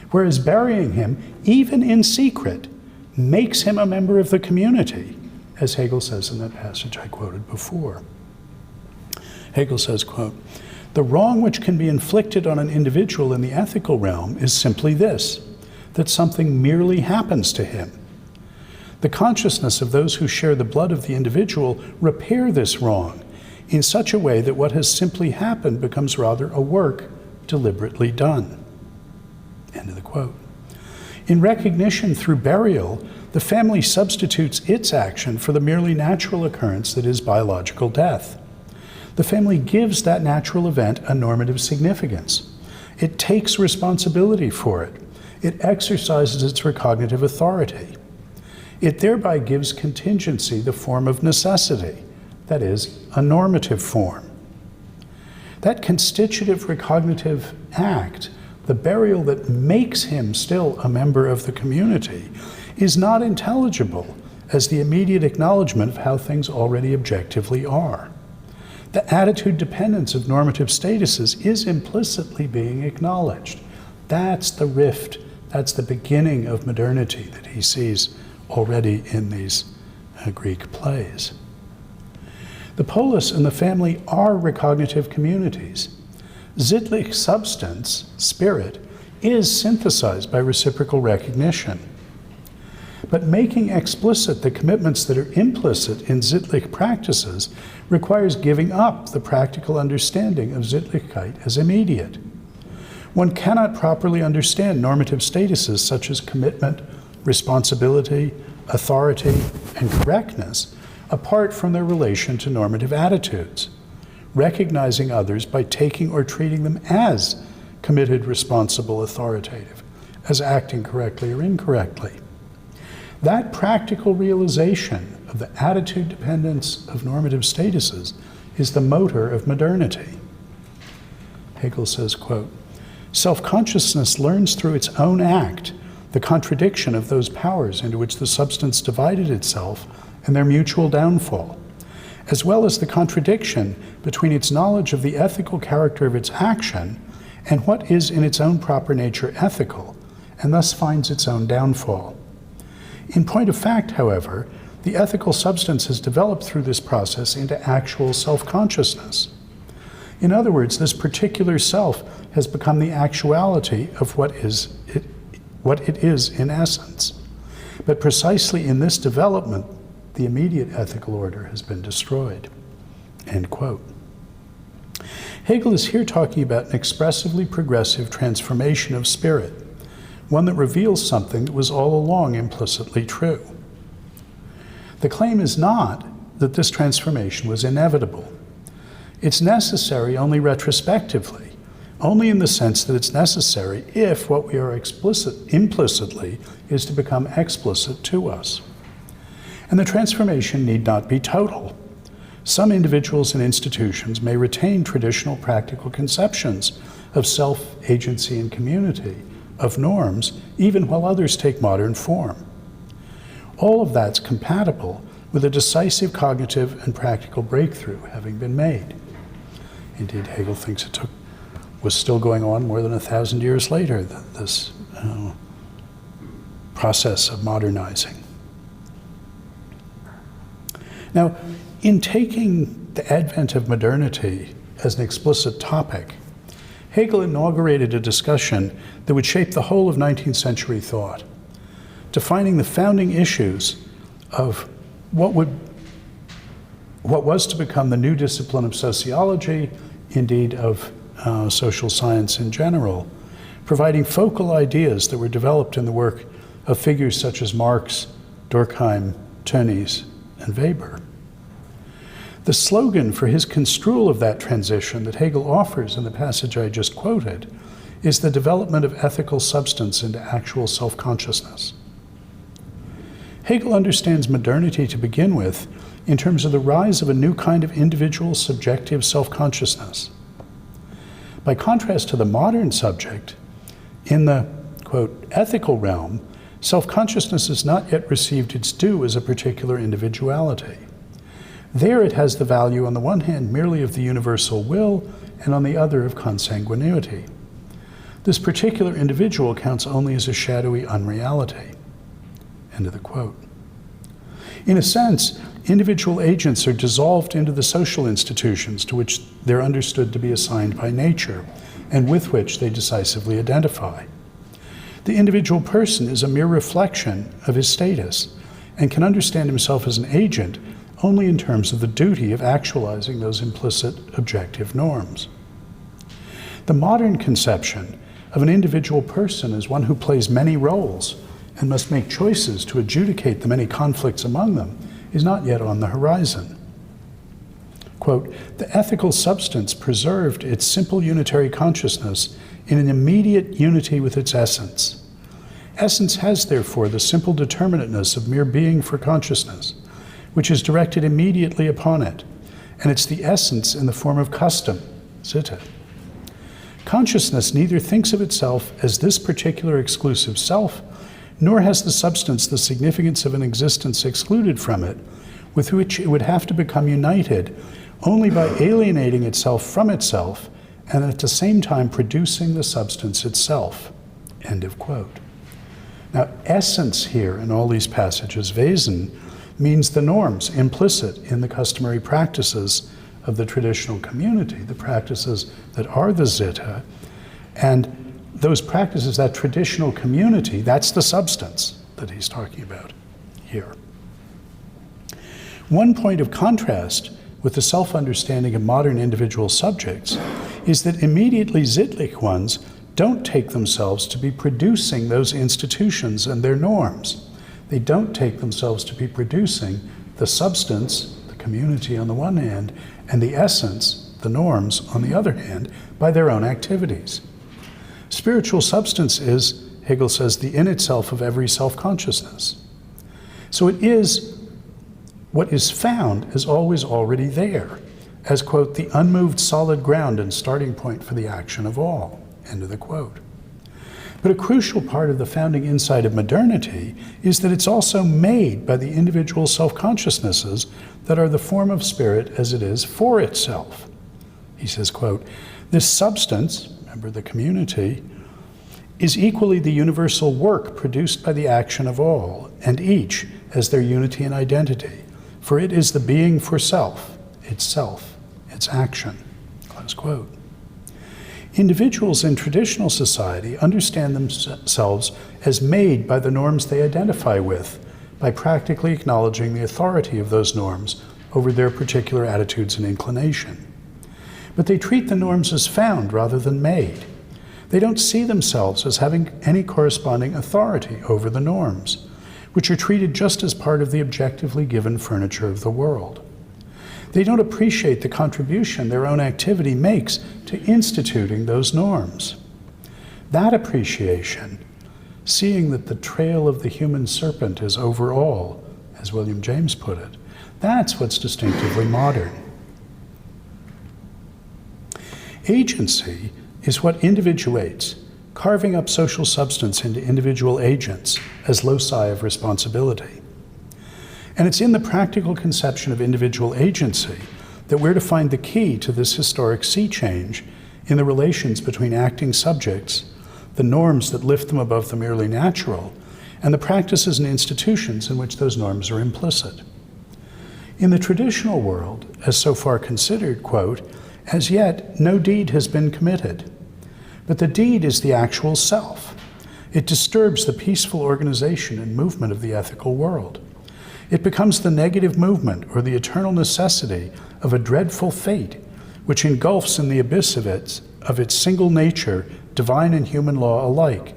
Whereas burying him, even in secret, makes him a member of the community, as Hegel says in that passage I quoted before. Hegel says, quote, "The wrong which can be inflicted on an individual in the ethical realm is simply this, that something merely happens to him. The consciousness of those who share the blood of the individual repair this wrong in such a way that what has simply happened becomes rather a work deliberately done." End of the quote. In recognition through burial, the family substitutes its action for the merely natural occurrence that is biological death. The family gives that natural event a normative significance. It takes responsibility for it. It exercises its recognitive authority. It thereby gives contingency the form of necessity, that is, a normative form. That constitutive recognitive act, the burial that makes him still a member of the community, is not intelligible as the immediate acknowledgement of how things already objectively are. The attitude dependence of normative statuses is implicitly being acknowledged. That's the rift, that's the beginning of modernity that he sees already in these Greek plays. The polis and the family are recognitive communities. Sittlich substance, spirit, is synthesized by reciprocal recognition. But making explicit the commitments that are implicit in Sittlich practices requires giving up the practical understanding of Sittlichkeit as immediate. One cannot properly understand normative statuses such as commitment, responsibility, authority, and correctness apart from their relation to normative attitudes, recognizing others by taking or treating them as committed, responsible, authoritative, as acting correctly or incorrectly. That practical realization of the attitude dependence of normative statuses is the motor of modernity. Hegel says, quote, "Self-consciousness learns through its own act the contradiction of those powers into which the substance divided itself and their mutual downfall, as well as the contradiction between its knowledge of the ethical character of its action and what is in its own proper nature ethical, and thus finds its own downfall. In point of fact, however, the ethical substance has developed through this process into actual self-consciousness. In other words, this particular self has become the actuality of what it is in essence. But precisely in this development, the immediate ethical order has been destroyed. End quote. Hegel is here talking about an expressively progressive transformation of spirit, one that reveals something that was all along implicitly true. The claim is not that this transformation was inevitable. It's necessary only retrospectively, only in the sense that it's necessary if what we are implicitly is to become explicit to us. And the transformation need not be total. Some individuals and institutions may retain traditional practical conceptions of self, agency, and community, of norms, even while others take modern form. All of that's compatible with a decisive cognitive and practical breakthrough having been made. Indeed, Hegel thinks it was still going on more than 1,000 years later, this process of modernizing. Now, in taking the advent of modernity as an explicit topic, Hegel inaugurated a discussion that would shape the whole of 19th century thought, defining the founding issues of what was to become the new discipline of sociology, indeed of social science in general, providing focal ideas that were developed in the work of figures such as Marx, Durkheim, Tönnies, and Weber. The slogan for his construal of that transition that Hegel offers in the passage I just quoted is the development of ethical substance into actual self-consciousness. Hegel understands modernity to begin with in terms of the rise of a new kind of individual subjective self-consciousness. By contrast to the modern subject, in the, quote, ethical realm, self-consciousness has not yet received its due as a particular individuality. There it has the value on the one hand merely of the universal will and on the other of consanguinity. This particular individual counts only as a shadowy unreality. End of the quote. In a sense, individual agents are dissolved into the social institutions to which they're understood to be assigned by nature and with which they decisively identify. The individual person is a mere reflection of his status and can understand himself as an agent only in terms of the duty of actualizing those implicit objective norms. The modern conception of an individual person as one who plays many roles and must make choices to adjudicate the many conflicts among them is not yet on the horizon. Quote, the ethical substance preserved its simple unitary consciousness in an immediate unity with its essence. Essence has, therefore, the simple determinateness of mere being for consciousness, which is directed immediately upon it, and it's the essence in the form of custom, Sitte. Consciousness neither thinks of itself as this particular exclusive self, nor has the substance the significance of an existence excluded from it, with which it would have to become united only by alienating itself from itself and at the same time producing the substance itself. End of quote. Now, essence here in all these passages, Wesen, means the norms implicit in the customary practices of the traditional community, the practices that are the Sitte, and those practices, that traditional community, that's the substance that he's talking about here. One point of contrast with the self-understanding of modern individual subjects is that immediately Sittlich ones don't take themselves to be producing those institutions and their norms. They don't take themselves to be producing the substance, the community on the one hand, and the essence, the norms, on the other hand, by their own activities. Spiritual substance is, Hegel says, the in itself of every self-consciousness. So it is what is found is always already there, as, quote, the unmoved solid ground and starting point for the action of all, end of the quote. But a crucial part of the founding insight of modernity is that it's also made by the individual self-consciousnesses that are the form of spirit as it is for itself. He says, quote, this substance, remember the community, is equally the universal work produced by the action of all, and each as their unity and identity, for it is the being for self, its action, close Close quote. Individuals in traditional society understand themselves as made by the norms they identify with, by practically acknowledging the authority of those norms over their particular attitudes and inclination. But they treat the norms as found rather than made. They don't see themselves as having any corresponding authority over the norms, which are treated just as part of the objectively given furniture of the world. They don't appreciate the contribution their own activity makes to instituting those norms. That appreciation, seeing that the trail of the human serpent is over all, as William James put it, that's what's distinctively modern. Agency is what individuates, carving up social substance into individual agents as loci of responsibility. And it's in the practical conception of individual agency that we're to find the key to this historic sea change in the relations between acting subjects, the norms that lift them above the merely natural, and the practices and institutions in which those norms are implicit. In the traditional world, as so far considered, quote, as yet no deed has been committed, but the deed is the actual self. It disturbs the peaceful organization and movement of the ethical world. It becomes the negative movement or the eternal necessity of a dreadful fate, which engulfs in the abyss of its single nature, divine and human law alike,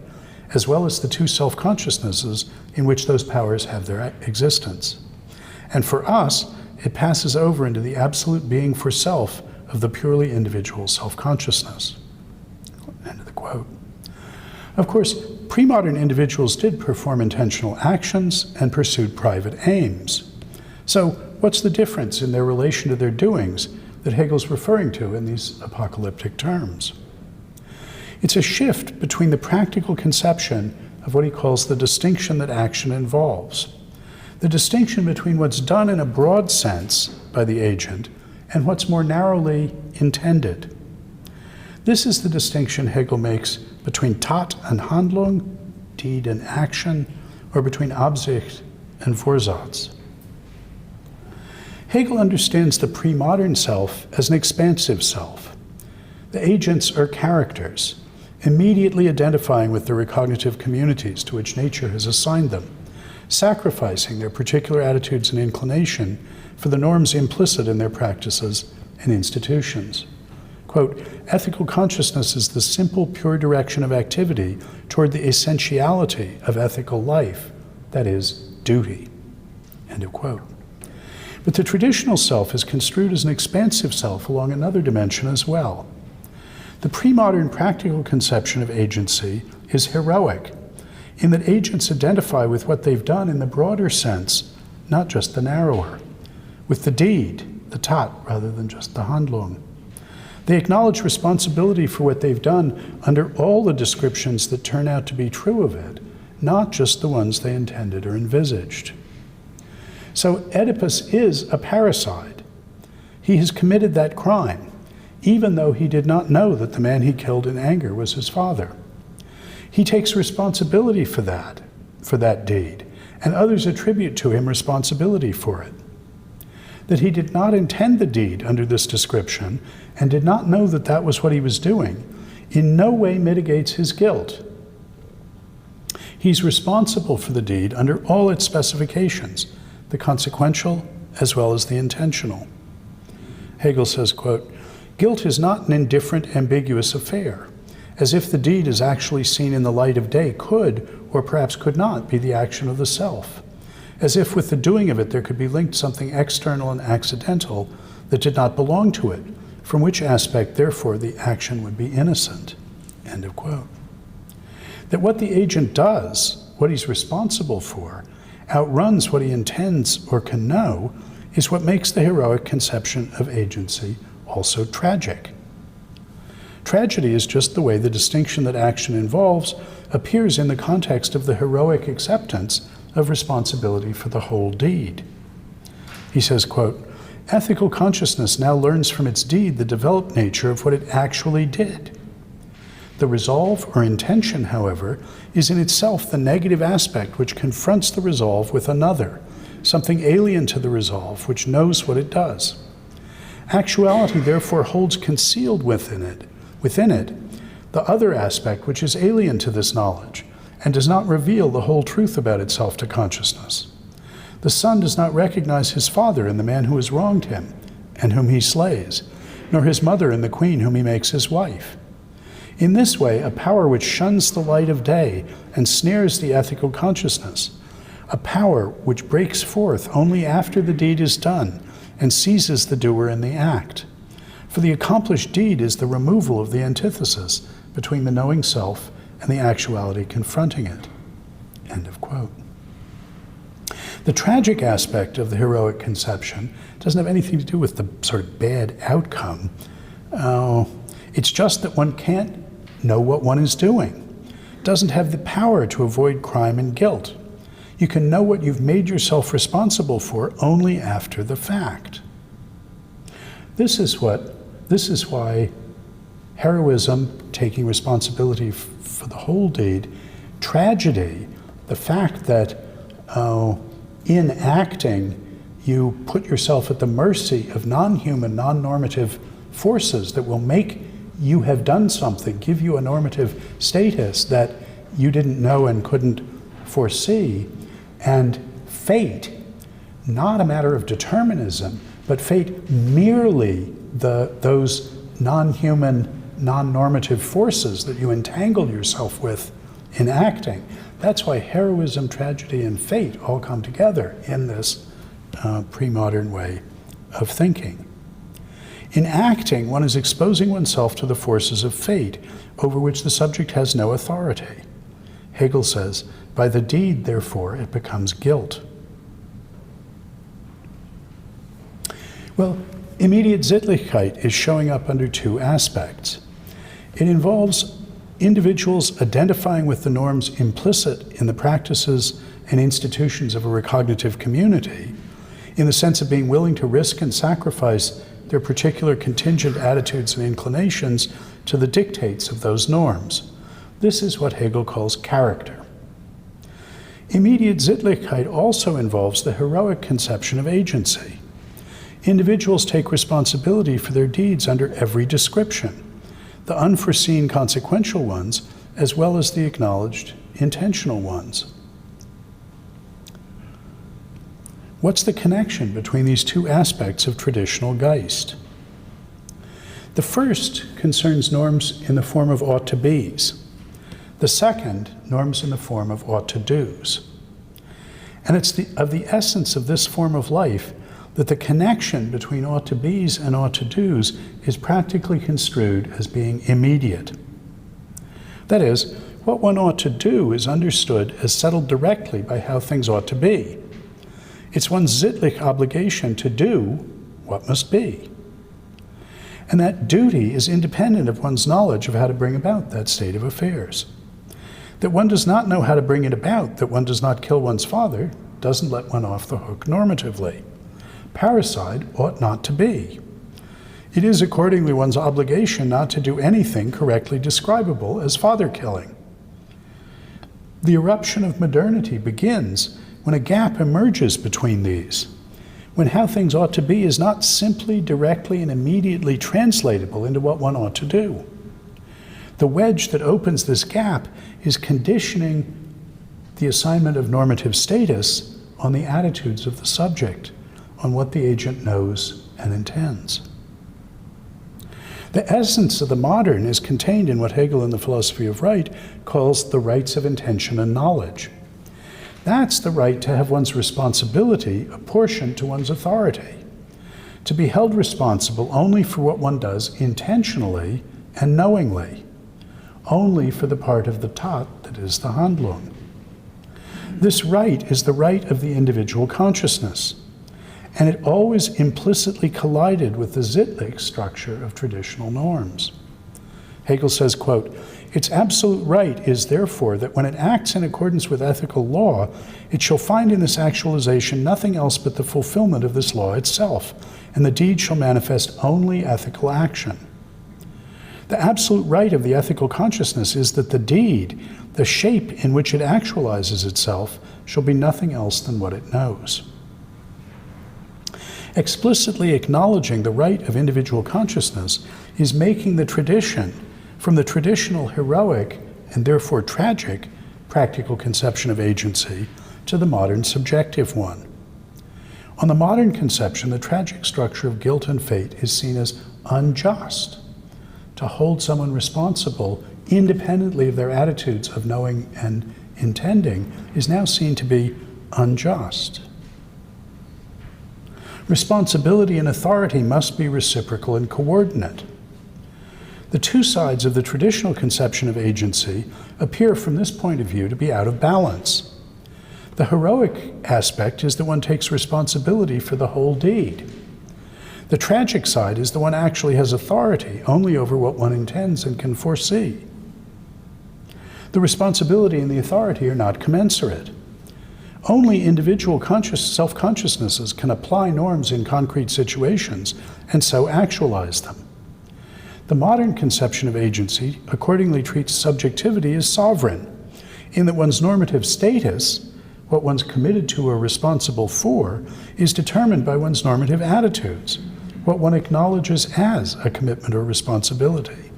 as well as the two self-consciousnesses in which those powers have their existence. And for us, it passes over into the absolute being for self of the purely individual self-consciousness. End of the quote. Of course, pre-modern individuals did perform intentional actions and pursued private aims. So what's the difference in their relation to their doings that Hegel's referring to in these apocalyptic terms? It's a shift between the practical conception of what he calls the distinction that action involves, the distinction between what's done in a broad sense by the agent and what's more narrowly intended. This is the distinction Hegel makes between Tat and Handlung, deed and action, or between Absicht and Vorsatz. Hegel understands the pre-modern self as an expansive self. The agents are characters, immediately identifying with the recognitive communities to which nature has assigned them, sacrificing their particular attitudes and inclination for the norms implicit in their practices and institutions. Quote, ethical consciousness is the simple, pure direction of activity toward the essentiality of ethical life, that is, duty. End of quote. But the traditional self is construed as an expansive self along another dimension as well. The pre-modern practical conception of agency is heroic, in that agents identify with what they've done in the broader sense, not just the narrower, with the deed, the Tat, rather than just the Handlung. They acknowledge responsibility for what they've done under all the descriptions that turn out to be true of it, not just the ones they intended or envisaged. So Oedipus is a parricide. He has committed that crime, even though he did not know that the man he killed in anger was his father. He takes responsibility for that deed, and others attribute to him responsibility for it. That he did not intend the deed under this description and did not know that that was what he was doing in no way mitigates his guilt. He's responsible for the deed under all its specifications, the consequential as well as the intentional. Hegel says, quote, guilt is not an indifferent, ambiguous affair, as if the deed as actually seen in the light of day could, or perhaps could not, be the action of the self, as if with the doing of it there could be linked something external and accidental that did not belong to it, from which aspect, therefore, the action would be innocent. End of quote. That what the agent does, what he's responsible for, outruns what he intends or can know, is what makes the heroic conception of agency also tragic. Tragedy is just the way the distinction that action involves appears in the context of the heroic acceptance of responsibility for the whole deed. He says, quote, ethical consciousness now learns from its deed the developed nature of what it actually did. The resolve or intention, however, is in itself the negative aspect which confronts the resolve with another, something alien to the resolve which knows what it does. Actuality therefore holds concealed within it the other aspect which is alien to this knowledge and does not reveal the whole truth about itself to consciousness. The son does not recognize his father in the man who has wronged him and whom he slays, nor his mother in the queen whom he makes his wife. In this way, a power which shuns the light of day and snares the ethical consciousness, a power which breaks forth only after the deed is done and seizes the doer in the act. For the accomplished deed is the removal of the antithesis between the knowing self and the actuality confronting it. End of quote. The tragic aspect of the heroic conception doesn't have anything to do with the sort of bad outcome. It's just that one can't know what one is doing, doesn't have the power to avoid crime and guilt. You can know what you've made yourself responsible for only after the fact. This is why heroism, taking responsibility for the whole deed, tragedy, the fact that in acting you put yourself at the mercy of non-human, non-normative forces that will make you have done something, give you a normative status that you didn't know and couldn't foresee, and fate, not a matter of determinism, but fate merely those non-human, non-normative forces that you entangle yourself with in acting. That's why heroism, tragedy, and fate all come together in this pre-modern way of thinking. In acting, one is exposing oneself to the forces of fate, over which the subject has no authority. Hegel says, by the deed, therefore, it becomes guilt. Well, immediate Sittlichkeit is showing up under two aspects. It involves individuals identifying with the norms implicit in the practices and institutions of a recognitive community, in the sense of being willing to risk and sacrifice their particular contingent attitudes and inclinations to the dictates of those norms. This is what Hegel calls character. Immediate Sittlichkeit also involves the heroic conception of agency. Individuals take responsibility for their deeds under every description, the unforeseen consequential ones, as well as the acknowledged intentional ones. What's the connection between these two aspects of traditional Geist? The first concerns norms in the form of ought to be's. The second, norms in the form of ought to do's. And it's of the essence of this form of life that the connection between ought to be's and ought to do's is practically construed as being immediate. That is, what one ought to do is understood as settled directly by how things ought to be. It's one's Sittlich obligation to do what must be. And that duty is independent of one's knowledge of how to bring about that state of affairs. That one does not know how to bring it about, that one does not kill one's father, doesn't let one off the hook normatively. Parricide ought not to be. It is accordingly one's obligation not to do anything correctly describable as father-killing. The eruption of modernity begins when a gap emerges between these, when how things ought to be is not simply, directly, and immediately translatable into what one ought to do. The wedge that opens this gap is conditioning the assignment of normative status on the attitudes of the subject, on what the agent knows and intends. The essence of the modern is contained in what Hegel in the Philosophy of Right calls the rights of intention and knowledge. That's the right to have one's responsibility apportioned to one's authority, to be held responsible only for what one does intentionally and knowingly, only for the part of the Tat that is the Handlung. This right is the right of the individual consciousness, and it always implicitly collided with the Sittlich structure of traditional norms. Hegel says, quote, "Its absolute right is therefore that when it acts in accordance with ethical law, it shall find in this actualization nothing else but the fulfillment of this law itself, and the deed shall manifest only ethical action. The absolute right of the ethical consciousness is that the deed, the shape in which it actualizes itself, shall be nothing else than what it knows." Explicitly acknowledging the right of individual consciousness is making the tradition from the traditional heroic and therefore tragic practical conception of agency to the modern subjective one. On the modern conception, the tragic structure of guilt and fate is seen as unjust. To hold someone responsible independently of their attitudes of knowing and intending is now seen to be unjust. Responsibility and authority must be reciprocal and coordinate. The two sides of the traditional conception of agency appear from this point of view to be out of balance. The heroic aspect is that one takes responsibility for the whole deed. The tragic side is that one actually has authority only over what one intends and can foresee. The responsibility and the authority are not commensurate. Only individual self-consciousnesses can apply norms in concrete situations and so actualize them. The modern conception of agency accordingly treats subjectivity as sovereign, in that one's normative status, what one's committed to or responsible for, is determined by one's normative attitudes, what one acknowledges as a commitment or responsibility.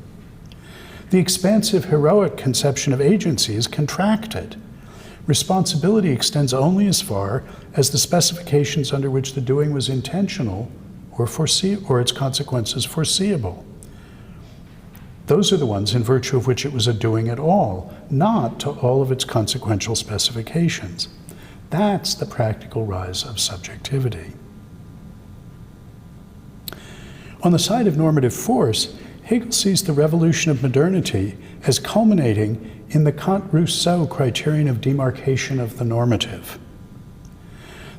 The expansive heroic conception of agency is contracted. Responsibility extends only as far as the specifications under which the doing was intentional or its consequences foreseeable. Those are the ones in virtue of which it was a doing at all, not to all of its consequential specifications. That's the practical rise of subjectivity. On the side of normative force, Hegel sees the revolution of modernity as culminating in the Kant-Rousseau criterion of demarcation of the normative.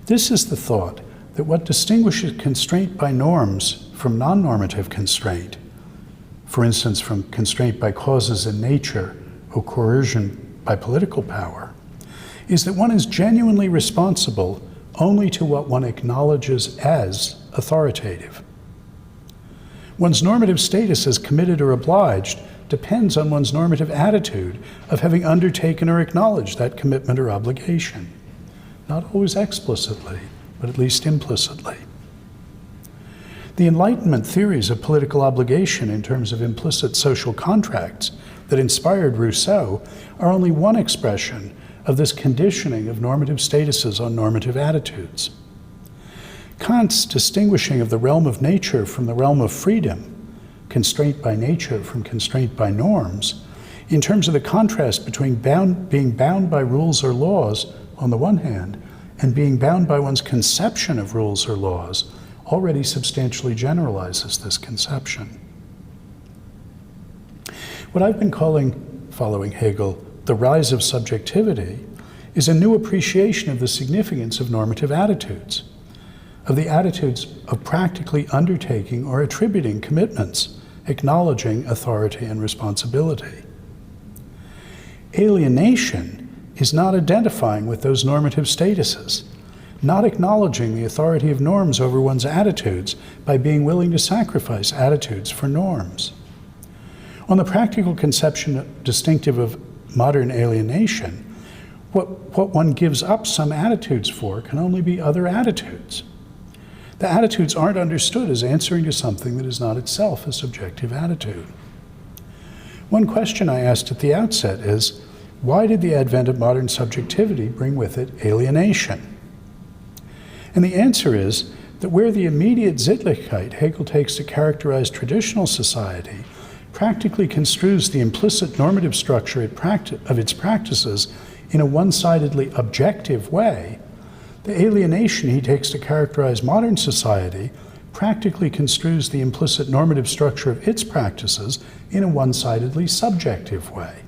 This is the thought that what distinguishes constraint by norms from non-normative constraint, for instance from constraint by causes in nature or coercion by political power, is that one is genuinely responsible only to what one acknowledges as authoritative. One's normative status as committed or obliged depends on one's normative attitude of having undertaken or acknowledged that commitment or obligation. Not always explicitly, but at least implicitly. The Enlightenment theories of political obligation in terms of implicit social contracts that inspired Rousseau are only one expression of this conditioning of normative statuses on normative attitudes. Kant's distinguishing of the realm of nature from the realm of freedom, constraint by nature from constraint by norms, in terms of the contrast between being bound by rules or laws on the one hand and being bound by one's conception of rules or laws, already substantially generalizes this conception. What I've been calling, following Hegel, the rise of subjectivity is a new appreciation of the significance of normative attitudes, of the attitudes of practically undertaking or attributing commitments, acknowledging authority and responsibility. Alienation is not identifying with those normative statuses, not acknowledging the authority of norms over one's attitudes by being willing to sacrifice attitudes for norms. On the practical conception distinctive of modern alienation, what one gives up some attitudes for can only be other attitudes. The attitudes aren't understood as answering to something that is not itself a subjective attitude. One question I asked at the outset is, why did the advent of modern subjectivity bring with it alienation? And the answer is that where the immediate Sittlichkeit Hegel takes to characterize traditional society practically construes the implicit normative structure of its practices in a one-sidedly objective way, the alienation he takes to characterize modern society practically construes the implicit normative structure of its practices in a one-sidedly subjective way.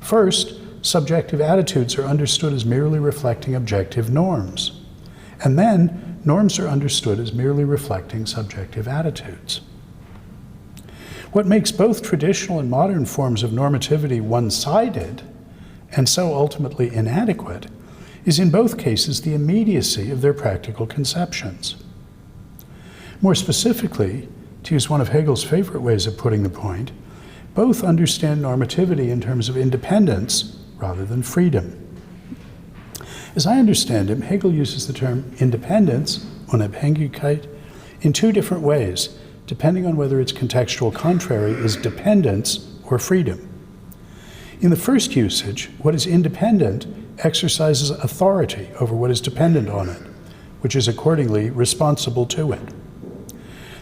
First, subjective attitudes are understood as merely reflecting objective norms. And then, norms are understood as merely reflecting subjective attitudes. What makes both traditional and modern forms of normativity one-sided, and so ultimately inadequate, is in both cases the immediacy of their practical conceptions. More specifically, to use one of Hegel's favorite ways of putting the point, both understand normativity in terms of independence rather than freedom. As I understand him, Hegel uses the term independence Unabhängigkeit, in two different ways, depending on whether its contextual contrary is dependence or freedom. In the first usage, what is independent exercises authority over what is dependent on it, which is accordingly responsible to it.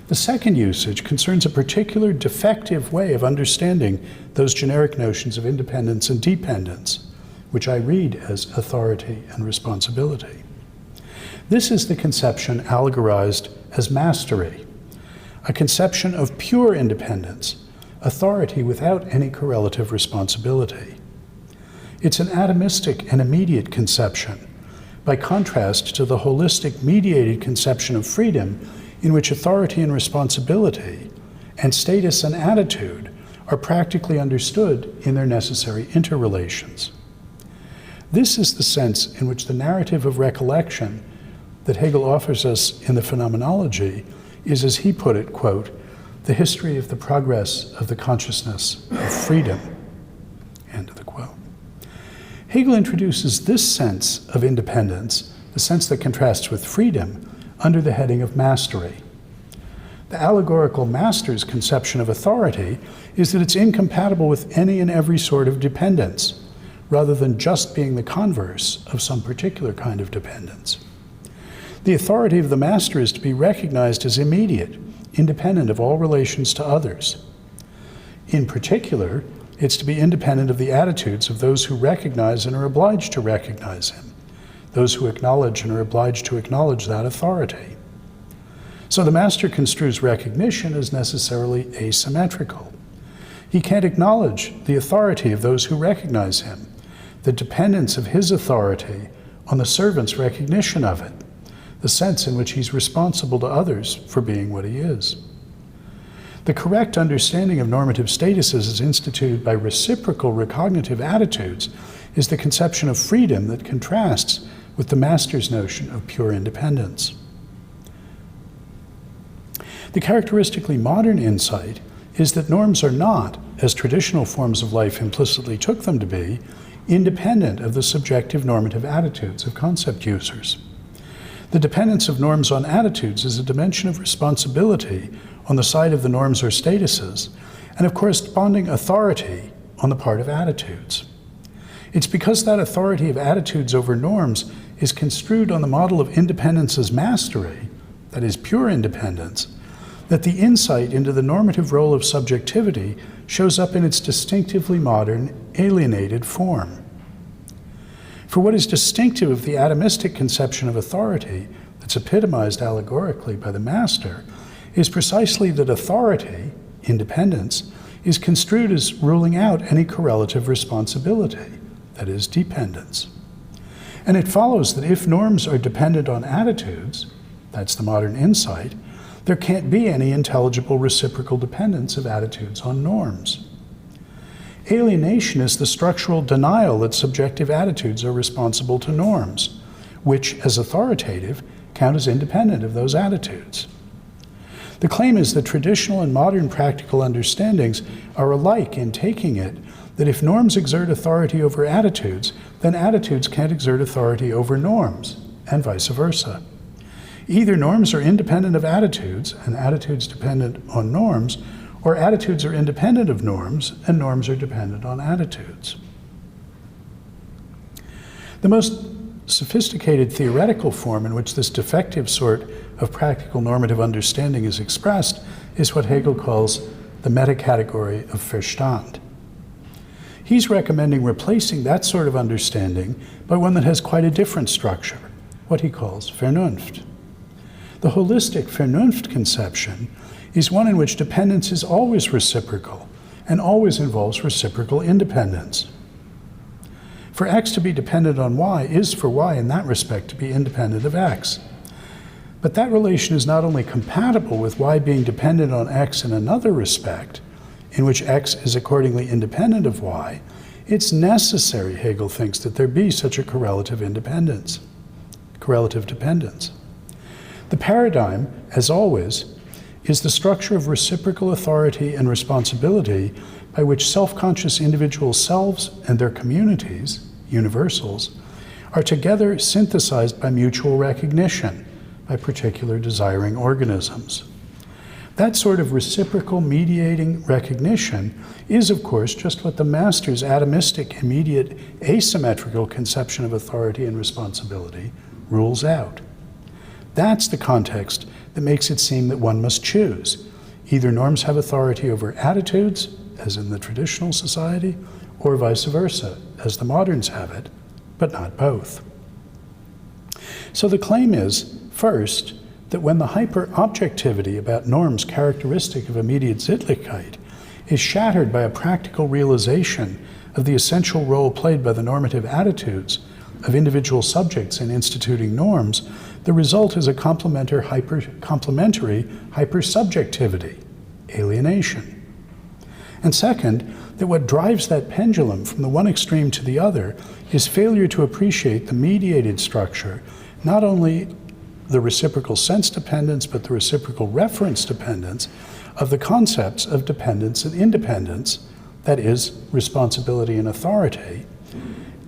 The second usage concerns a particular defective way of understanding those generic notions of independence and dependence, which I read as authority and responsibility. This is the conception allegorized as mastery, a conception of pure independence, authority without any correlative responsibility. It's an atomistic and immediate conception, by contrast to the holistic mediated conception of freedom, in which authority and responsibility, and status and attitude are practically understood in their necessary interrelations. This is the sense in which the narrative of recollection that Hegel offers us in the Phenomenology is, as he put it, quote, the history of the progress of the consciousness of freedom, end of the quote. Hegel introduces this sense of independence, the sense that contrasts with freedom, under the heading of mastery. The allegorical master's conception of authority is that it's incompatible with any and every sort of dependence, rather than just being the converse of some particular kind of dependence. The authority of the master is to be recognized as immediate, independent of all relations to others. In particular, it's to be independent of the attitudes of those who recognize and are obliged to recognize him, those who acknowledge and are obliged to acknowledge that authority. So the master construes recognition as necessarily asymmetrical. He can't acknowledge the authority of those who recognize him, the dependence of his authority on the servant's recognition of it, the sense in which he's responsible to others for being what he is. The correct understanding of normative statuses as instituted by reciprocal recognitive attitudes is the conception of freedom that contrasts with the master's notion of pure independence. The characteristically modern insight is that norms are not, as traditional forms of life implicitly took them to be, independent of the subjective normative attitudes of concept users. The dependence of norms on attitudes is a dimension of responsibility on the side of the norms or statuses, and of corresponding authority on the part of attitudes. It's because that authority of attitudes over norms is construed on the model of independence as mastery, that is, pure independence, that the insight into the normative role of subjectivity shows up in its distinctively modern, alienated form. For what is distinctive of the atomistic conception of authority that's epitomized allegorically by the master is precisely that authority, independence, is construed as ruling out any correlative responsibility, that is, dependence. And it follows that if norms are dependent on attitudes, that's the modern insight, there can't be any intelligible reciprocal dependence of attitudes on norms. Alienation is the structural denial that subjective attitudes are responsible to norms, which, as authoritative, count as independent of those attitudes. The claim is that traditional and modern practical understandings are alike in taking it that if norms exert authority over attitudes, then attitudes can't exert authority over norms, and vice versa. Either norms are independent of attitudes, and attitudes dependent on norms, or attitudes are independent of norms, and norms are dependent on attitudes. The most sophisticated theoretical form in which this defective sort of practical normative understanding is expressed is what Hegel calls the metacategory of Verstand. He's recommending replacing that sort of understanding by one that has quite a different structure, what he calls Vernunft. The holistic Vernunft conception is one in which dependence is always reciprocal and always involves reciprocal independence. For X to be dependent on Y is for Y in that respect to be independent of X. But that relation is not only compatible with Y being dependent on X in another respect, in which X is accordingly independent of Y, it's necessary, Hegel thinks, that there be such a correlative dependence. The paradigm, as always, is the structure of reciprocal authority and responsibility by which self-conscious individual selves and their communities, universals, are together synthesized by mutual recognition, by particular desiring organisms. That sort of reciprocal mediating recognition is, of course, just what the master's atomistic, immediate, asymmetrical conception of authority and responsibility rules out. That's the context that makes it seem that one must choose. Either norms have authority over attitudes, as in the traditional society, or vice versa, as the moderns have it, but not both. So the claim is, first, that when the hyper-objectivity about norms characteristic of immediate Sittlichkeit is shattered by a practical realization of the essential role played by the normative attitudes of individual subjects in instituting norms, the result is a complementary hypersubjectivity, alienation. And second, that what drives that pendulum from the one extreme to the other is failure to appreciate the mediated structure, not only the reciprocal sense dependence, but the reciprocal reference dependence of the concepts of dependence and independence, that is, responsibility and authority,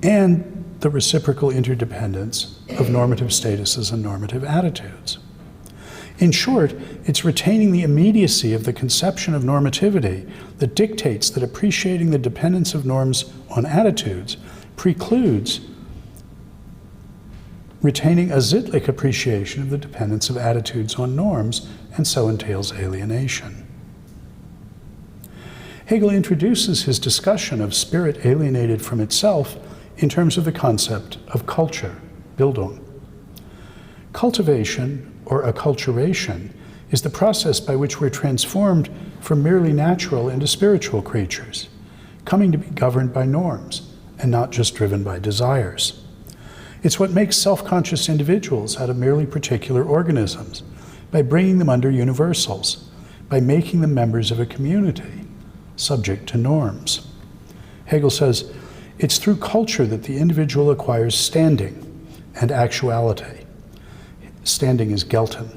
and the reciprocal interdependence of normative statuses and normative attitudes. In short, it's retaining the immediacy of the conception of normativity that dictates that appreciating the dependence of norms on attitudes precludes retaining a Sittlich appreciation of the dependence of attitudes on norms, and so entails alienation. Hegel introduces his discussion of spirit alienated from itself in terms of the concept of culture, Bildung. Cultivation, or acculturation, is the process by which we're transformed from merely natural into spiritual creatures, coming to be governed by norms, and not just driven by desires. It's what makes self-conscious individuals out of merely particular organisms, by bringing them under universals, by making them members of a community, subject to norms. Hegel says, it's through culture that the individual acquires standing and actuality. Standing is Gelten.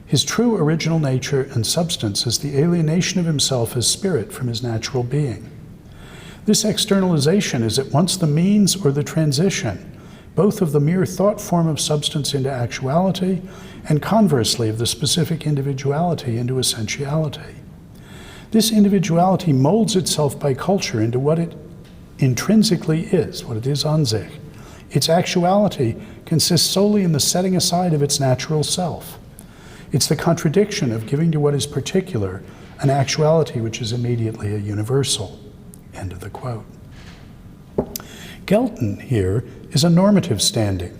His true original nature and substance is the alienation of himself as spirit from his natural being. This externalization is at once the means or the transition, both of the mere thought form of substance into actuality, and conversely of the specific individuality into essentiality. This individuality molds itself by culture into what it intrinsically is, what it is an sich. Its actuality consists solely in the setting aside of its natural self. It's the contradiction of giving to what is particular an actuality which is immediately a universal. End of the quote. Gelten here is a normative standing.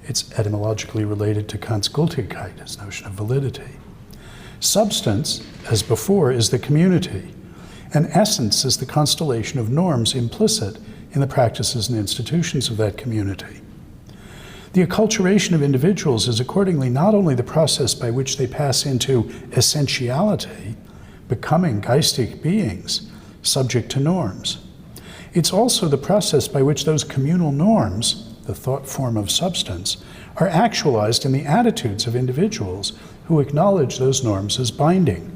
It's etymologically related to Kant's Gültigkeit, his notion of validity. Substance, as before, is the community, and essence is the constellation of norms implicit in the practices and institutions of that community. The acculturation of individuals is accordingly not only the process by which they pass into essentiality, becoming geistig beings, subject to norms. It's also the process by which those communal norms, the thought form of substance, are actualized in the attitudes of individuals who acknowledge those norms as binding.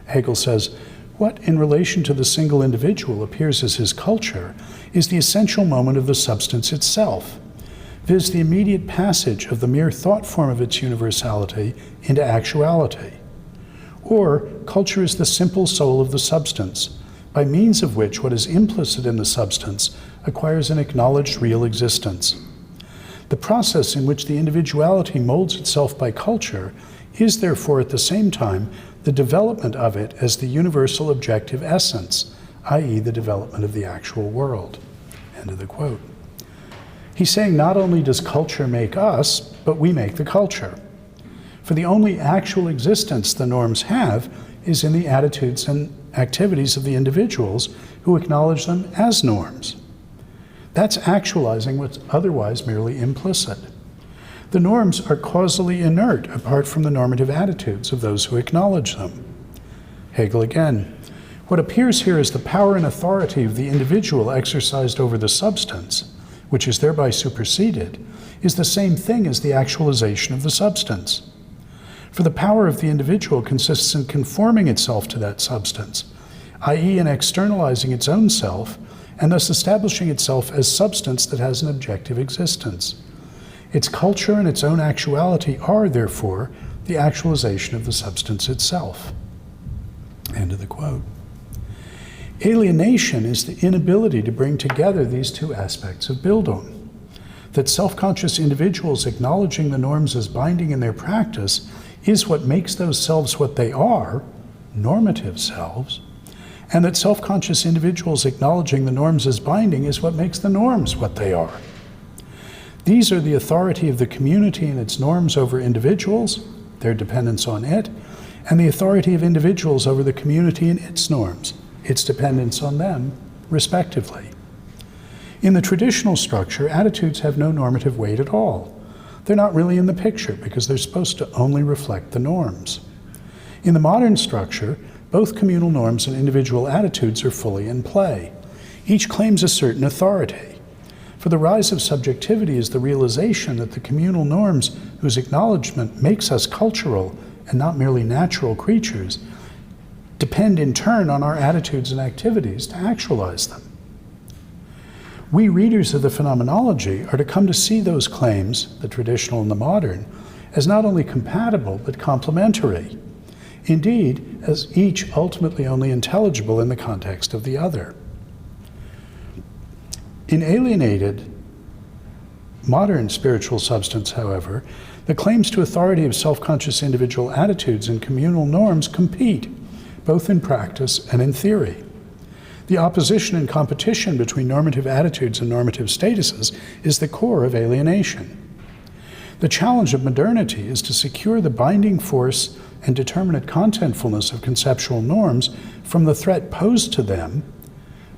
Hegel says, what in relation to the single individual appears as his culture is the essential moment of the substance itself, viz. The immediate passage of the mere thought form of its universality into actuality. Or, culture is the simple soul of the substance, by means of which what is implicit in the substance acquires an acknowledged real existence. The process in which the individuality molds itself by culture is therefore at the same time the development of it as the universal objective essence, i.e. the development of the actual world. End of the quote. He's saying not only does culture make us, but we make the culture. For the only actual existence the norms have is in the attitudes and activities of the individuals who acknowledge them as norms. That's actualizing what's otherwise merely implicit. The norms are causally inert apart from the normative attitudes of those who acknowledge them. Hegel again, what appears here as the power and authority of the individual exercised over the substance, which is thereby superseded, is the same thing as the actualization of the substance. For the power of the individual consists in conforming itself to that substance, i.e. in externalizing its own self, and thus establishing itself as substance that has an objective existence. Its culture and its own actuality are, therefore, the actualization of the substance itself. End of the quote. Alienation is the inability to bring together these two aspects of Bildung. That self-conscious individuals acknowledging the norms as binding in their practice is what makes those selves what they are, normative selves, and that self-conscious individuals acknowledging the norms as binding is what makes the norms what they are. These are the authority of the community and its norms over individuals, their dependence on it, and the authority of individuals over the community and its norms, its dependence on them, respectively. In the traditional structure, attitudes have no normative weight at all. They're not really in the picture because they're supposed to only reflect the norms. In the modern structure, both communal norms and individual attitudes are fully in play. Each claims a certain authority. For the rise of subjectivity is the realization that the communal norms, whose acknowledgement makes us cultural and not merely natural creatures, depend in turn on our attitudes and activities to actualize them. We readers of the phenomenology are to come to see those claims, the traditional and the modern, as not only compatible but complementary. Indeed, as each ultimately only intelligible in the context of the other. In alienated, modern spiritual substance, however, the claims to authority of self-conscious individual attitudes and communal norms compete, both in practice and in theory. The opposition and competition between normative attitudes and normative statuses is the core of alienation. The challenge of modernity is to secure the binding force and determinate contentfulness of conceptual norms from the threat posed to them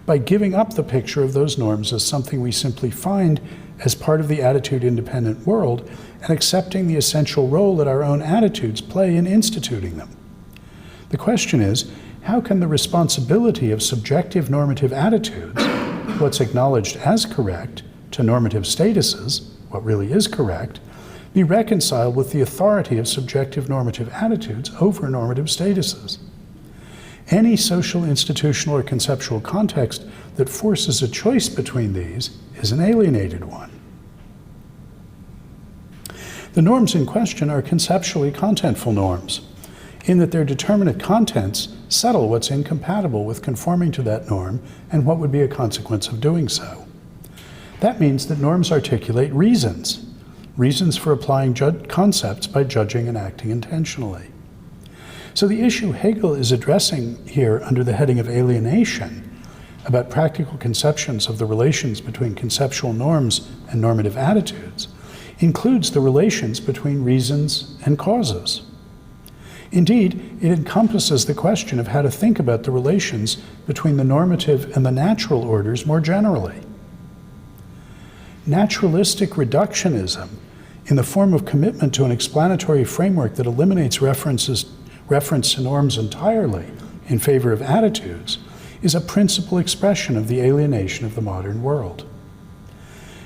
by giving up the picture of those norms as something we simply find as part of the attitude-independent world and accepting the essential role that our own attitudes play in instituting them. The question is, how can the responsibility of subjective normative attitudes, what's acknowledged as correct, to normative statuses, what really is correct, be reconciled with the authority of subjective normative attitudes over normative statuses? Any social, institutional, or conceptual context that forces a choice between these is an alienated one. The norms in question are conceptually contentful norms, in that their determinate contents settle what's incompatible with conforming to that norm and what would be a consequence of doing so. That means that norms articulate reasons for applying concepts by judging and acting intentionally. So the issue Hegel is addressing here under the heading of alienation, about practical conceptions of the relations between conceptual norms and normative attitudes, includes the relations between reasons and causes. Indeed, it encompasses the question of how to think about the relations between the normative and the natural orders more generally. Naturalistic reductionism, in the form of commitment to an explanatory framework that eliminates reference to norms entirely in favor of attitudes, is a principal expression of the alienation of the modern world.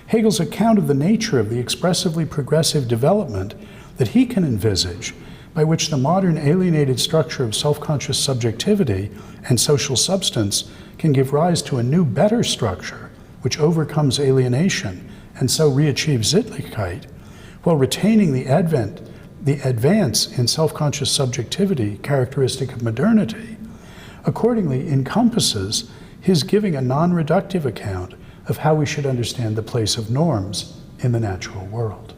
Hegel's account of the nature of the expressively progressive development that he can envisage, by which the modern alienated structure of self-conscious subjectivity and social substance can give rise to a new, better structure which overcomes alienation and so reachieves Sittlichkeit, while retaining the advance in self-conscious subjectivity characteristic of modernity, accordingly encompasses his giving a non-reductive account of how we should understand the place of norms in the natural world.